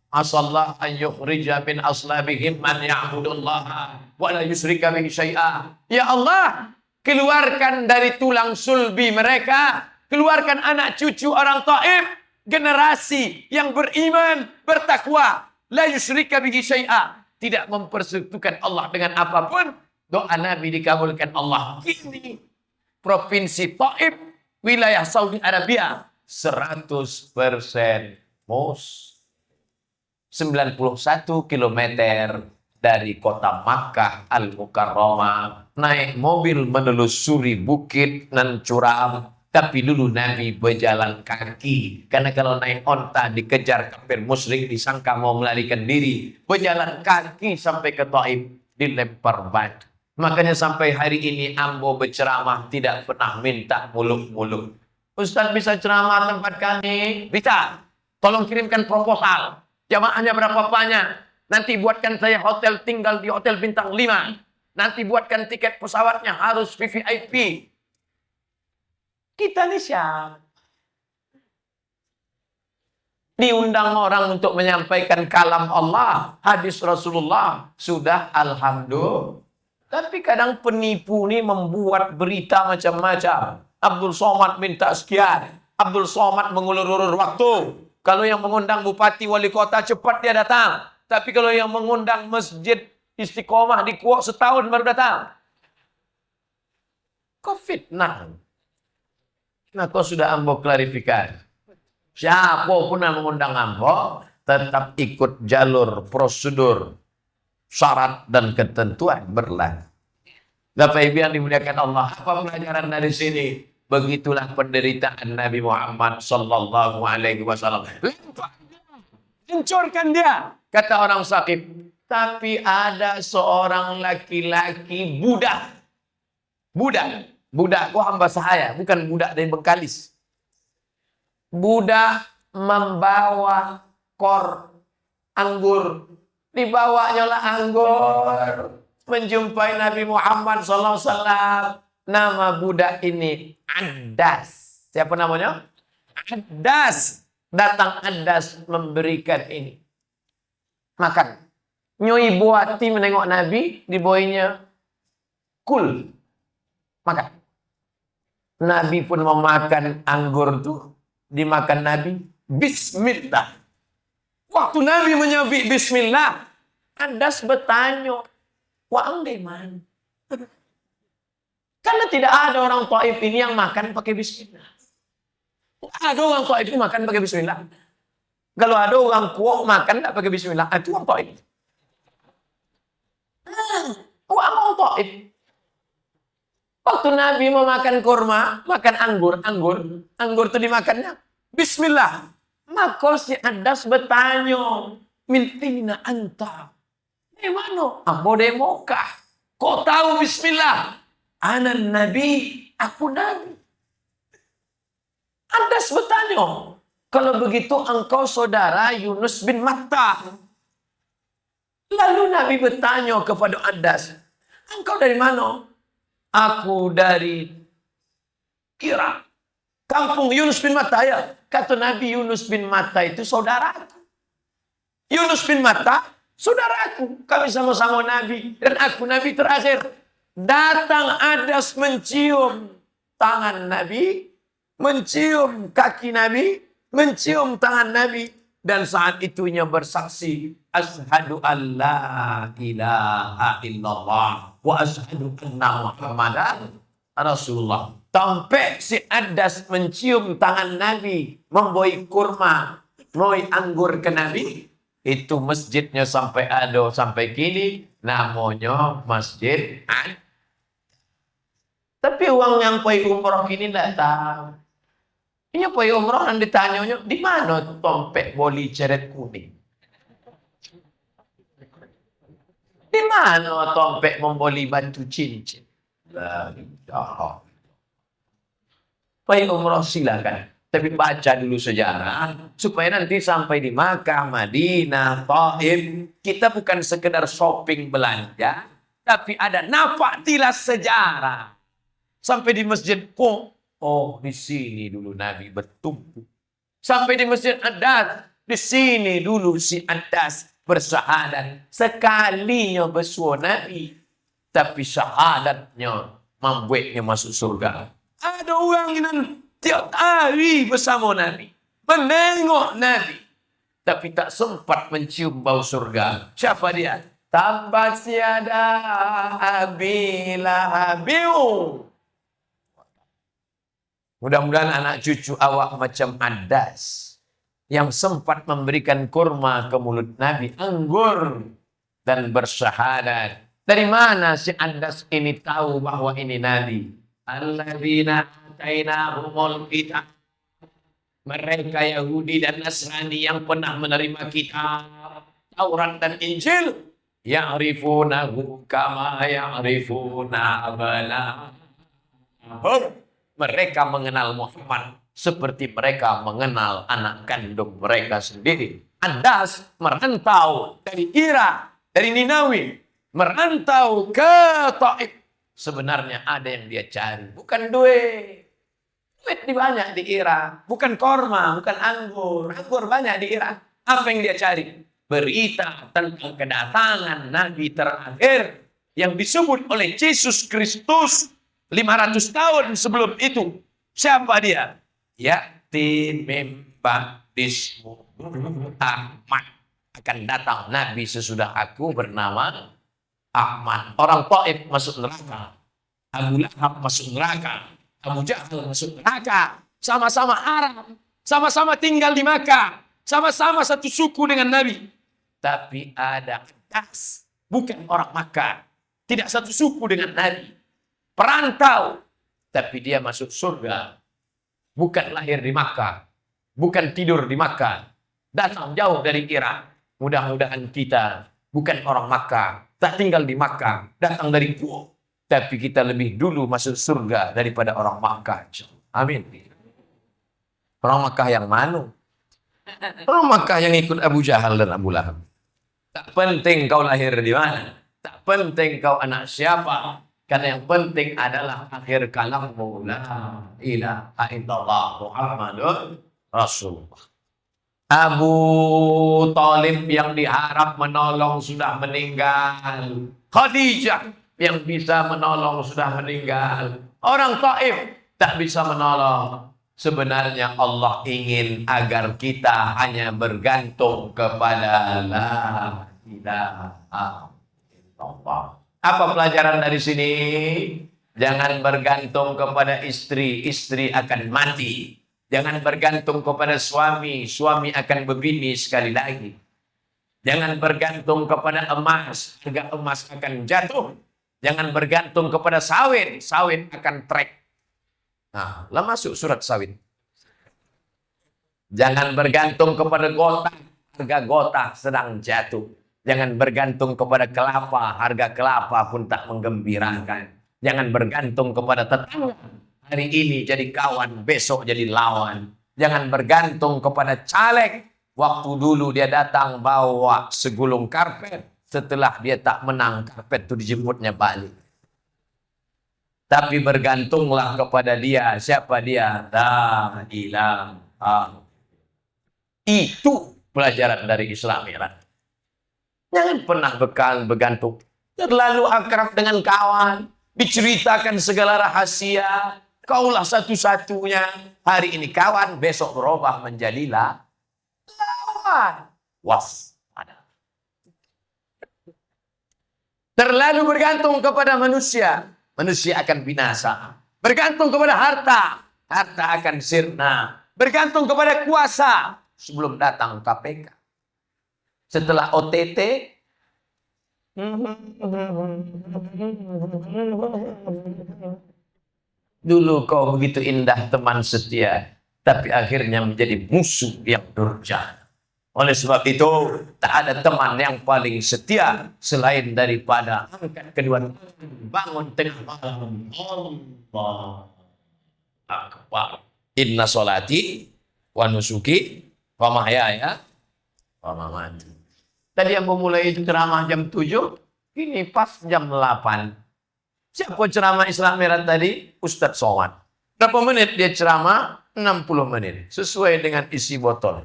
asallah an yukhrija min aslabihim man ya'budullaha wa la yusyrika bihi syai'a. Ya Allah, keluarkan dari tulang sulbi mereka, keluarkan anak cucu orang Taif, generasi yang beriman, bertakwa, la yusyrika bihi syai'a, tidak mempersekutukan Allah dengan apapun. Doa Nabi dikabulkan Allah. Ini provinsi Taif, wilayah Saudi Arabia, 100% mus. 91 km dari kota Makkah Al-Mukarramah, naik mobil menelusuri bukit nan curam. Tapi dulu Nabi berjalan kaki. Karena kalau naik onta dikejar kafir musyrik, disangka mau melarikan diri. Berjalan kaki sampai ke Taif, dilempar batu. Makanya sampai hari ini ambo berceramah tidak pernah minta muluk-muluk. Ustaz bisa ceramah tempat kami? Bisa. Tolong kirimkan proposal. Jamaahnya berapa banyak? Nanti buatkan saya hotel, tinggal di hotel bintang 5. Nanti buatkan tiket pesawatnya harus VVIP. Kita nih siapa? Diundang orang untuk menyampaikan kalam Allah, hadis Rasulullah, sudah alhamdulillah. Tapi kadang penipu nih membuat berita macam-macam. Abdul Somad minta sekian, Abdul Somad mengulur-ulur waktu. Kalau yang mengundang bupati wali kota cepat dia datang. Tapi kalau yang mengundang masjid Istiqomah di Kuok setahun baru datang. Kok fitnah? Nah, kau sudah ambo klarifikasi. Siapa pun yang mengundang ambo, tetap ikut jalur, prosedur, syarat dan ketentuan berlaku. Bapak Ibu yang dimuliakan Allah, apa pelajaran dari sini? Begitulah penderitaan Nabi Muhammad Sallallahu Alaihi Wasallam. Hancurkan dia, kata orang sakit. Tapi ada seorang laki-laki budak. Budak kok hamba sahaya, bukan budak dari Bengkalis. Budak membawa kor anggur. Dibawanya lah anggur. Menjumpai Nabi Muhammad SAW. Nama budak ini Adas. Siapa namanya? Adas. Datang Adas memberikan ini. Makan. Nyoi buati menengok Nabi. Dibawainya kul. Makan. Nabi pun memakan anggur itu. Dimakan Nabi. Bismillah. Waktu Nabi menyebut Bismillah. Adas bertanya. Wah, anggai mana? Karena tidak ada orang Taif ini yang makan pakai Bismillah. Ada orang Taif ini makan pakai Bismillah. Kalau ada orang Kuok makan tidak pakai Bismillah, itu orang Taif. Orang Taif. Waktu Nabi mau makan kurma, makan anggur itu dimakannya Bismillah. Maka si Adas bertanya, min aina anta? Mana? Ambo dari Mekah. Kau tahu Bismillah? Ana Nabi, aku Nabi. Adas bertanya, kalau begitu engkau saudara Yunus bin Matta. Lalu Nabi bertanya kepada Adas, engkau dari mana? Aku dari Irak. Kampung Yunus bin Matta ya. Kata Nabi, Yunus bin Matta itu saudaraku. Yunus bin Matta, saudaraku. Kami sama-sama Nabi. Dan aku Nabi terakhir. Datang Adas mencium tangan Nabi, mencium kaki Nabi, mencium tangan Nabi. Dan saat itunya bersaksi, asyhadu an la ilaha illallah wa asyhadu anna Muhammadan Rasulullah. Sampai si Adas mencium tangan Nabi, memboi kurma, memboi anggur ke Nabi. Itu masjidnya sampai ada sampai kini, namanya Masjid Adas. Tapi uang yang pergi umroh kini tidak tahu. Ini pergi umroh dan ditanyanya, di mana tompek boli ceret kuning? Di mana tompek memboli batu cincin? La ilaha. Pergi umroh silakan, tapi baca dulu sejarah supaya nanti sampai di Makkah, Madinah, Taif, kita bukan sekedar shopping belanja, tapi ada nafatilah sejarah. Sampai di masjid, oh di sini dulu Nabi bertumpu. Sampai di masjid Adas, di sini dulu si Adas bersyahadat. Sekalinya bersua Nabi, tapi syahadatnya membuatnya masuk surga. Ada orang yang tiap hari bersama Nabi, menengok Nabi, tapi tak sempat mencium bau surga. Siapa dia? Tabbat yada abi lahabin. Mudah-mudahan anak cucu awak macam Adas yang sempat memberikan kurma ke mulut Nabi, anggur, dan bersyahadat. Dari mana si Adas ini tahu bahwa ini Nabi? Alladzina atainahumul kitab. Mereka Yahudi dan Nasrani yang pernah menerima kitab Taurat dan Injil, ya'rifunahu kama ya'rifuna abna'ahum. Mereka mengenal Muhammad seperti mereka mengenal anak kandung mereka sendiri. Adas merantau dari Irak, dari Ninawi, merantau ke Taif. Sebenarnya ada yang dia cari, bukan duit. Duit banyak di Irak, bukan korma, bukan anggur. Anggur banyak di Irak. Apa yang dia cari? Berita tentang kedatangan Nabi terakhir yang disebut oleh Yesus Kristus 500 tahun sebelum itu. Siapa dia? Ya'ti mim ba'dismu Ahmad. Akan datang Nabi sesudah aku bernama Ahmad. Orang Taif masuk neraka. Abu Lahab masuk neraka. Abu Jahal masuk neraka. Sama-sama Arab. Sama-sama tinggal di Makkah. Sama-sama satu suku dengan Nabi. Tapi ada Adas. Bukan orang Makkah. Tidak satu suku dengan Nabi. Perantau. Tapi dia masuk surga. Bukan lahir di Makkah. Bukan tidur di Makkah. Datang jauh dari Irak. Mudah-mudahan kita bukan orang Makkah. Tak tinggal di Makkah, datang dari Gua. Tapi kita lebih dulu masuk surga daripada orang Makkah. Amin. Orang Makkah yang mana? Orang Makkah yang ikut Abu Jahal dan Abu Lahab. Tak penting kau lahir di mana. Tak penting kau anak siapa. Karena yang penting adalah akhir kalammu la ilaha illallah Muhammadun Rasulullah. Abu Thalib yang diharap menolong sudah meninggal. Khadijah yang bisa menolong sudah meninggal. Orang Taif tak bisa menolong. Sebenarnya Allah ingin agar kita hanya bergantung kepada la ilaha illallah. Apa pelajaran dari sini? Jangan bergantung kepada istri, istri akan mati. Jangan bergantung kepada suami, suami akan berbini sekali lagi. Jangan bergantung kepada emas, harga emas akan jatuh. Jangan bergantung kepada sawit, sawit akan trek. Nah, lah masuk surat sawit. Jangan bergantung kepada gota, harga gota sedang jatuh. Jangan bergantung kepada kelapa, harga kelapa pun tak menggembirakan. Jangan bergantung kepada tetangga, hari ini jadi kawan, besok jadi lawan. Jangan bergantung kepada caleg. Waktu dulu dia datang bawa segulung karpet. Setelah dia tak menang, karpet itu dijemputnya balik. Tapi bergantunglah kepada dia. Siapa dia? La ilaha. Itu pelajaran dari Islam, ya. Jangan pernah bergantung. Terlalu akrab dengan kawan. Diceritakan segala rahasia. Kaulah satu-satunya. Hari ini kawan, besok berubah menjadi lawan. Waspada. Terlalu bergantung kepada manusia. Manusia akan binasa. Bergantung kepada harta. Harta akan sirna. Bergantung kepada kuasa. Sebelum datang KPK. Setelah OTT. Dulu kau begitu indah teman setia. Tapi akhirnya menjadi musuh yang durjana. Oleh sebab itu, tak ada teman yang paling setia selain daripada angkat kedua bangun tengah malam. Allah Akbar. Inna sholati wa nusuki wa mahyaya wa mamati. Tadi yang memulai ceramah jam 7, ini pas jam 8. Siapa ceramah Islam Mi'raj tadi? Ustadz Somad. Berapa menit dia ceramah? 60 menit. Sesuai dengan isi botol.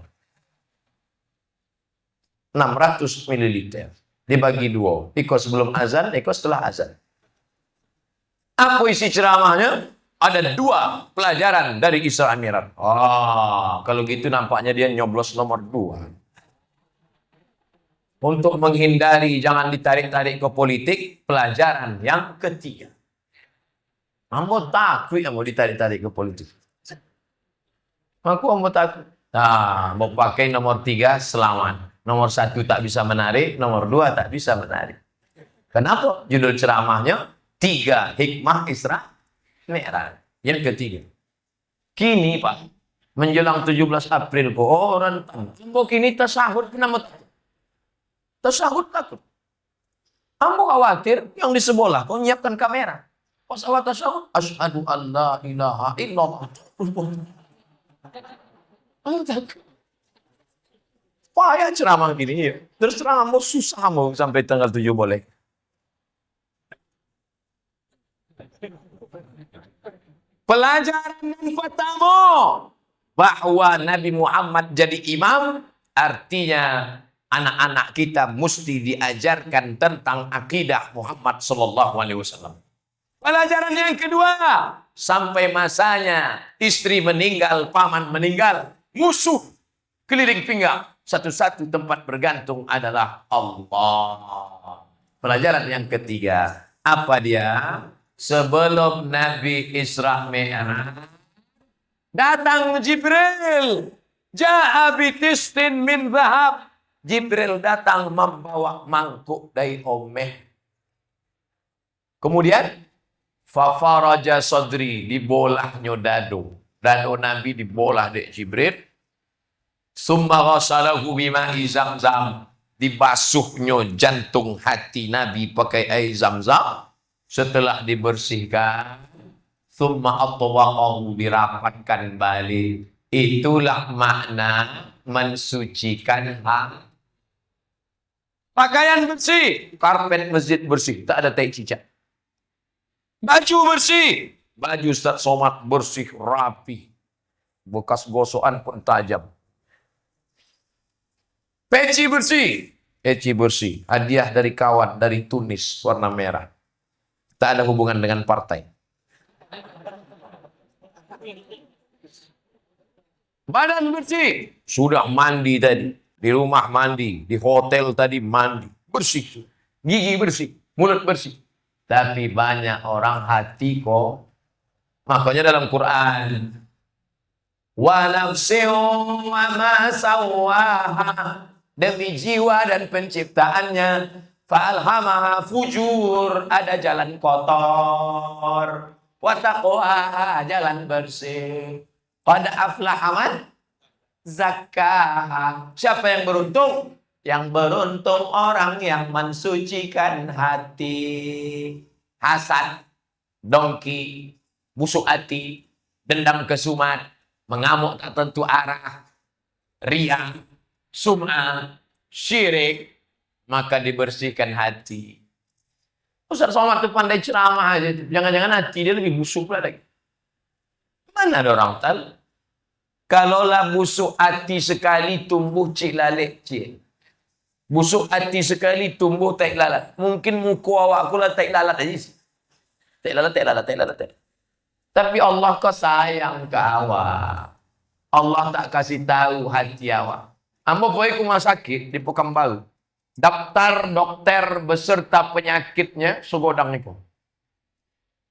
600 ml. Dibagi 2. Iko sebelum azan, Iko setelah azan. Apa isi ceramahnya? Ada 2 pelajaran dari Isra Mi'raj. Kalau gitu nampaknya dia nyoblos nomor 2. Untuk menghindari jangan ditarik-tarik ke politik, pelajaran yang ketiga. Ambo takut yang mau ditarik-tarik ke politik. Aku ambo takut. Nah, mau pakai nomor 3 selamat. Nomor 1 tak bisa menarik, nomor 2 tak bisa menarik. Kenapa? Judul ceramahnya 3 hikmah Isra Mi'raj. Yang ketiga. Kini Pak, menjelang 17 April kok orang ambo kini tasahud kenapa? Tasahud takut. Ambo khawatir yang di sebelah kau nyiapkan kamera. Pas awal tasahud, asyhadu an la ilaha illallah. Payah ceramah gini ya. Terus terang mau susah mau sampai tanggal 7 boleh. Pelajaran yang pertama bahwa Nabi Muhammad jadi imam artinya anak-anak kita mesti diajarkan tentang akidah Muhammad sallallahu alaihi wasallam. Pelajaran yang kedua, sampai masanya istri meninggal, paman meninggal, musuh keliling pinggang. Satu-satu tempat bergantung adalah Allah. Pelajaran yang ketiga, apa dia? Sebelum Nabi Isra Mi'raj, datang Jibril. Ja'a bitistin min zahab. Jibril datang membawa mangkuk dari omeh. Kemudian, fafaraja sadri, dibolahnya dado. Dado Nabi dibolah dek Jibril. Summa ghasalahu bima'i zamzam. Dibasuhnya jantung hati Nabi pakai air zam-zam. Setelah dibersihkan, summa atwaqahu, dirapatkan balik. Itulah makna mensucikan hati. Pakaian bersih, karpet masjid bersih, tak ada tai cicak. Baju bersih, baju Ustaz Somad bersih, rapi. Bekas gosokan pun tajam. Peci bersih, hadiah dari kawan dari Tunis warna merah. Tak ada hubungan dengan partai. Badan bersih, sudah mandi tadi, di rumah mandi, di hotel tadi mandi, bersih. Gigi bersih, mulut bersih. Tapi banyak orang hati kok. Makanya dalam Quran, wa nafsin wa ma sawwaha, demi jiwa dan penciptaannya, fa'alhamaha fujur, ada jalan kotor, wa taqwa, jalan bersih. Qad aflaha man zakkaha. Siapa yang beruntung? Yang beruntung orang yang mensucikan hati. Hasad, dongki, busuk hati, dendam kesumat, mengamuk tak tentu arah, riya, sum'ah, syirik, maka dibersihkan hati. Ustaz Somad itu pandai ceramah aja. Jangan-jangan hati dia lebih busuk pula lagi. Mana ada orang tahu? Kalaulah busuk hati sekali tumbuh cik lalit cik. Busuk hati sekali tumbuh tak lalat. Mungkin muka awak aku lah tak lalat aja. Tak lalat. Tapi Allah kau sayang ke awak. Allah tak kasih tahu hati awak. Ambo pergi ke rumah sakit di Pekanbaru. Daftar dokter beserta penyakitnya segodang itu.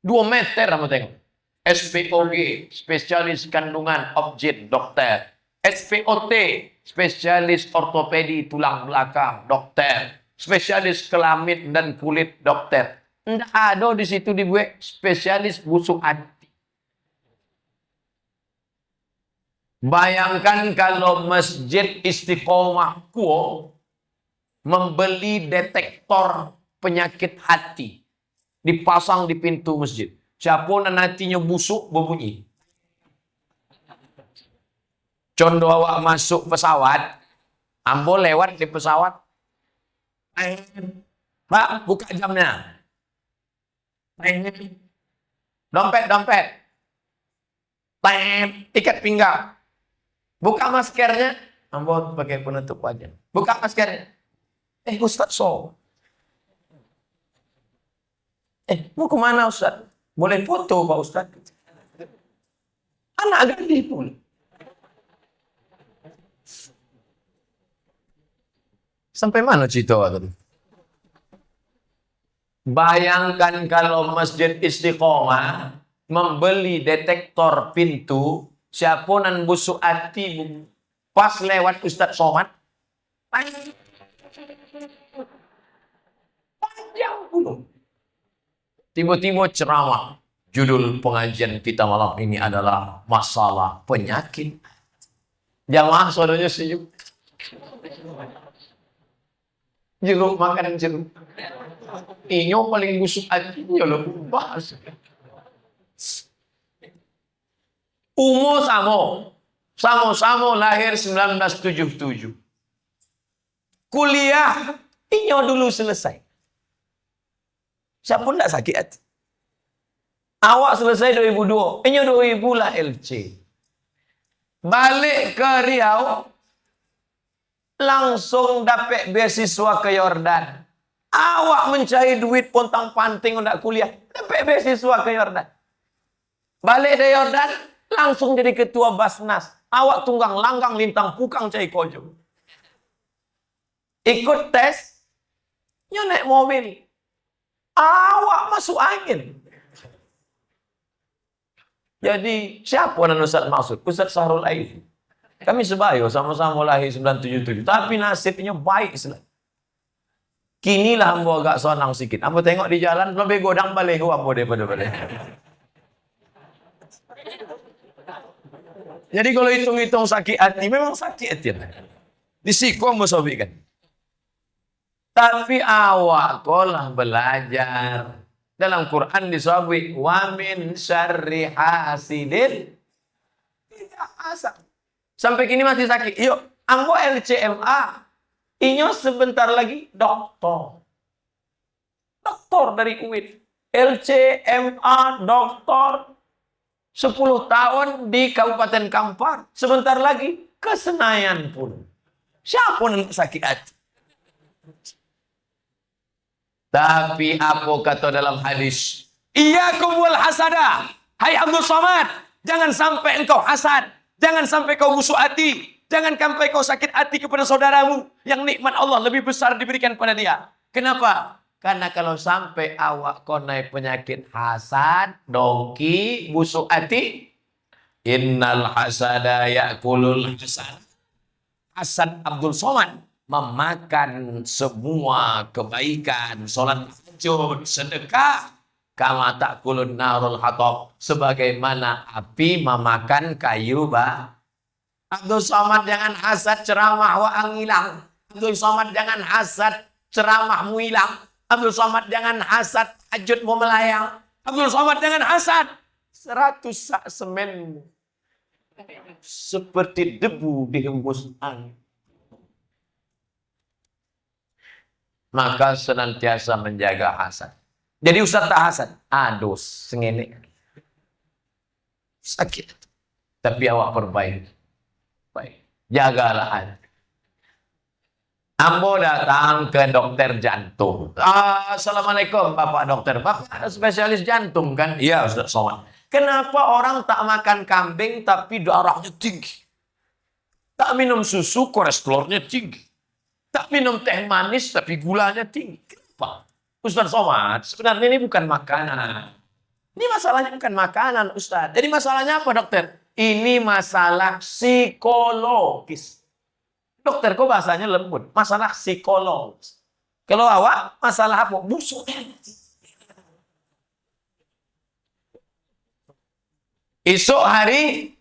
2 meter kamu tengok. SPOG, spesialis kandungan objek dokter. SPOT, spesialis ortopedi tulang belakang dokter. Spesialis kelamin dan kulit dokter. Tidak ada di situ dibuat spesialis busuk hati. Bayangkan kalau Masjid Istiqomah Kuo membeli detektor penyakit hati. Dipasang di pintu masjid. Siapa yang hatinya busuk, berbunyi. Contoh awak masuk pesawat, ambo lewat di pesawat. Pak, buka jamnya. Dompet. Ikat pinggang. Buka maskernya. Ambo pakai penutup wajah. Buka maskernya. Ustaz So. Mau kemana Ustaz? Boleh foto Pak Ustaz? Anak gadis pun. Sampai mana cerita tadi? Bayangkan kalau Masjid Istiqomah membeli detektor pintu, siapa nan busuk hati pas lewat Ustaz Somad, panjang puluh. Tiba-tiba ceramah. Judul pengajian kita malam ini adalah masalah penyakit. Jamaah saudaranya senyum. Jeruk makan jeruk. Inyo paling busuk hatinya loh. Bahas. Umur Samo lahir 1977. Kuliah inyo dulu selesai. Siapa pun tak sakit hati. Awak selesai 2002. Inyo 2000 lah LC. Balik ke Riau. Langsung dapat beasiswa ke Yordan. Awak mencari duit pontang-panting untuk kuliah. Dapat beasiswa ke Yordan. Balik dari Yordan. Langsung jadi ketua Basnas. Awak tunggang langgang lintang pukang cai kojo. Ikut tes. Nyo naik mobil. Awak masuk angin. Jadi siapa yang Ustaz maksud? Ustaz Sahrul Aidi. Kami sebayo sama-sama lahir 1977. Tapi nasibnya baik sekali. Kinilah ambo agak sonang sikit. Ambo tengok di jalan lebih godang balik ambo daripada balik. Jadi kalau hitung-hitung sakit hati, memang sakit hati. Disiko ambo sobikan. Tapi awak kolah belajar. Dalam Quran disebut wa min syarri hasidin idza hasad. Sampai kini masih sakit. Yuk, ambo LCMA. Inyo sebentar lagi doktor. Doktor dari Kuwait. LCMA doktor 10 tahun di Kabupaten Kampar. Sebentar lagi ke Senayan pun. Siapa yang sakit hati? Tapi apa kata dalam hadis? Iyyakum wal hasada. Hai Abdul Somad, jangan sampai engkau hasad, jangan sampai kau busuk hati, jangan sampai kau sakit hati kepada saudaramu yang nikmat Allah lebih besar diberikan pada dia. Kenapa? Karena kalau sampai awak kau naik penyakit hasad, dongki, busuk hati, innal hasada ya'kulul hasad. Hasad Abdul Somad memakan semua kebaikan, sholat tahajud, sedekah, kama ta'kulun narul hatab, sebagaimana api memakan kayu bah. Abdul Somad jangan hasad ceramah wa angilang. Abdul Somad jangan hasad ceramahmu hilang. Abdul Somad jangan hasad tahajudmu melayang. Abdul Somad jangan hasad 100 sak semen seperti debu dihembus angin. Maka senantiasa menjaga hasad. Jadi Ustaz tak hasad. Aduh, sengene. Sakit. Tapi awak perbaiki. Baik. Jagalah hati. Ambo datang ke dokter jantung. Assalamualaikum Bapak dokter. Bapak spesialis jantung kan? Iya Ustaz Somad. Kenapa orang tak makan kambing tapi darahnya tinggi? Tak minum susu kolesterolnya tinggi. Tak minum teh manis tapi gulanya tinggi. Kenapa? Ustaz Somad, sebenarnya ini bukan makanan. Ini masalahnya bukan makanan Ustaz. Jadi masalahnya apa dokter? Ini masalah psikologis. Dokter kok bahasanya lembut? Masalah psikologis. Kalau awak masalah apa? Busuk. Esok hari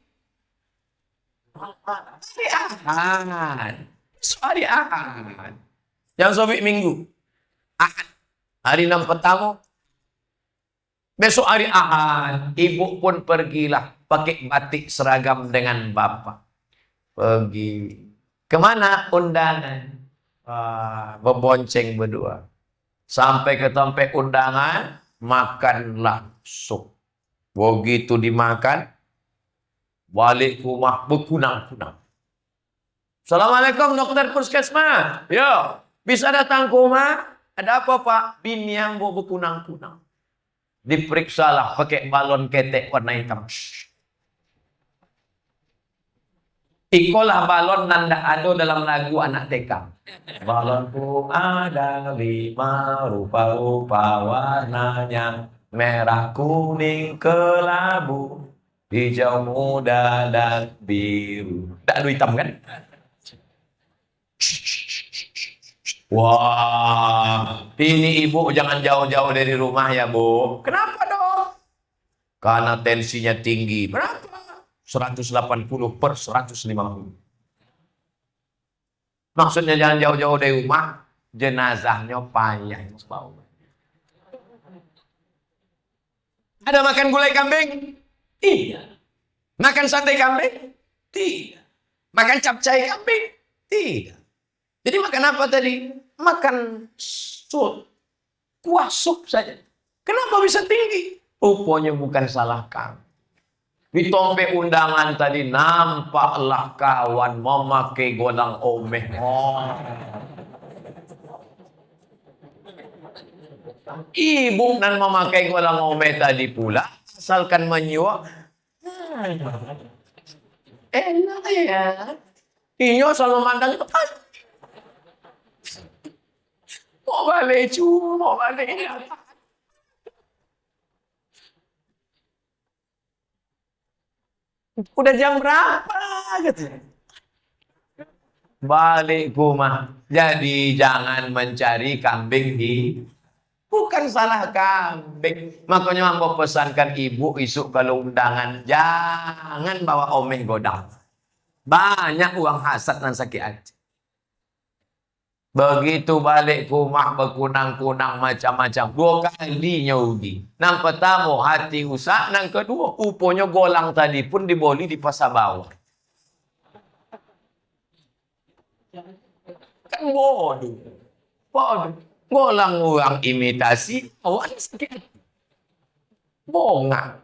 Ahad. Esok hari Ahad. Yang sobik minggu. Ahad. Hari 6 pertama. Besok hari Ahad. Ibu pun pergilah. Pakai batik seragam dengan bapak. Pergi. Kemana? Undangan. Berbonceng berdua. Sampai ke tempat undangan. Makan langsung. Begitu dimakan. Balik ke rumah berkunang-kunang. Assalamualaikum dokter puskesmas. Yo, bisa datang ke rumah? Ada apa pak? Bini yang mau berkunang-kunang. Diperiksalah pakai balon ketek warna hitam. Ikolah balon nanda ado dalam lagu anak TK. Balonku ada 5 rupa-rupa warnanya. Merah, kuning, kelabu, hijau muda, dan biru. Tak ada hitam kan? Wah, ini ibu jangan jauh-jauh dari rumah ya bu. Kenapa dong? Karena tensinya tinggi. Berapa? 180/150. Maksudnya jangan jauh-jauh dari rumah, jenazahnya payah. Ada makan gulai kambing? Tidak. Makan sate kambing? Tidak. Makan capcay kambing? Tidak. Jadi makan apa tadi? Makan sup. Kuah sup saja. Kenapa bisa tinggi? Rupanya bukan salah kamu. Di tompe undangan tadi nampaklah kawan memakai godang omeh. Ibu nan memakai godang omeh tadi pula, asalkan menyuap. Enak ya. Iyo selalu memandang itu. Mau balik mau balik. Udah jam berapa gitu. Balik rumah. Jadi jangan mencari kambing di. Bukan salah kambing. Makanya mau pesankan ibu isuk kalau undangan. Jangan bawa omeh godang. Banyak uang hasad dan sakit hati. Begitu balik ke rumah berkunang-kunang macam-macam. 2 kali nyugi. Nang pertama hati usak. Nang kedua upanya golang tadi pun diboli di pasar bawah. Kan bodoh. Bodoh. Golang uang imitasi. Awak sakit. Bongang.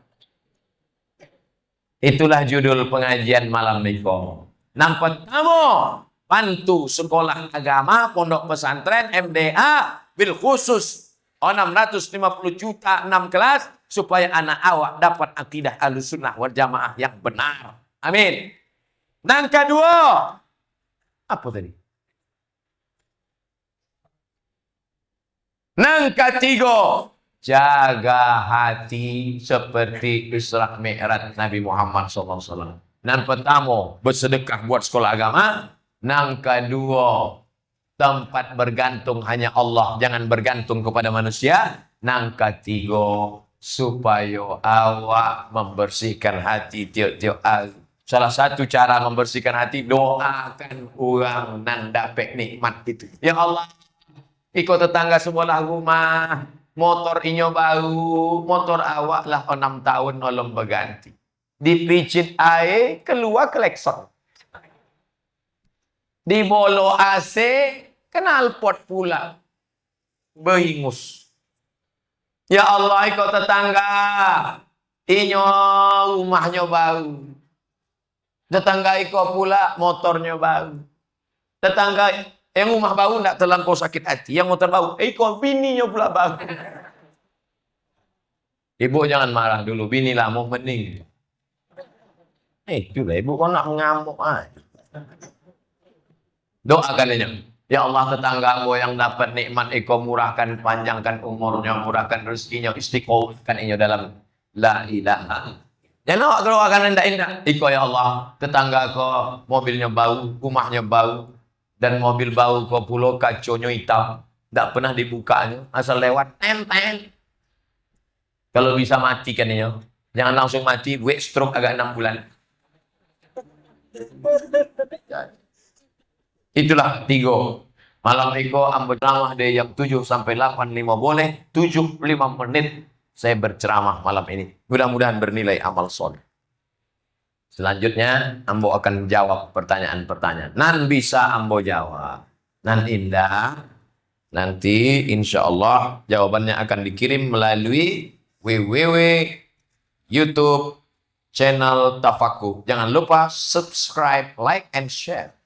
Itulah judul pengajian malam minggu. Nang pertama. Bantu sekolah agama, pondok pesantren, MDA, bil khusus 650 juta 6 kelas, supaya anak awak dapat akidah Ahlussunnah wal Jamaah yang benar. Amin. Yang kedua, apa tadi? Yang ketiga, jaga hati seperti Isra Mi'raj Nabi Muhammad SAW. Yang pertama, bersedekah buat sekolah agama. Yang kedua, tempat bergantung hanya Allah, jangan bergantung kepada manusia. Yang ketiga, supaya awak membersihkan hati tiap-tiap hari. Salah satu cara membersihkan hati, doakan orang nan dapat nikmat itu. Ya Allah, ikut tetangga sebelah rumah Motor inyo bau, motor awak lah 6 tahun nolong berganti. Dipicit air, keluar klekson. Di bolo AC, knalpot pula. Beringus. Ya Allah, ikut tetangga. Inyo rumahnya bau. Tetangga ikut pula motornya bau. Tetangga yang rumah bau tidak terlampau sakit hati. Yang motor bau, ikut bininya pula bau. Ibu jangan marah dulu, bini lah mau mening. Itulah ibu kok nak ngamuk aja. Doakan aja. Ya Allah, tetanggamu yang dapat nikmat iko murahkan, panjangkan umurnya, murahkan rezekinya, istiqomahkan inyo dalam la ilaha. Jangan awak kalau akan indah-indah. Iko ya Allah, tetangga ko mobilnya bau, rumahnya bau, dan mobil bau ko pulau kaconya hitam, tidak pernah dibukanya, asal lewat nempel. Kalau bisa mati kan inyo, jangan langsung mati, gue stroke agak 6 bulan. Itulah 3. Malam Iko ambil ceramah dari jam 7 sampai 8.5 boleh 75 menit saya berceramah malam ini. Mudah-mudahan bernilai amal soleh. Selanjutnya Ambo akan jawab pertanyaan-pertanyaan. Nan bisa Ambo jawab. Nan indah. Nanti insya Allah jawabannya akan dikirim melalui www YouTube channel Tafakuh. Jangan lupa subscribe, like, and share.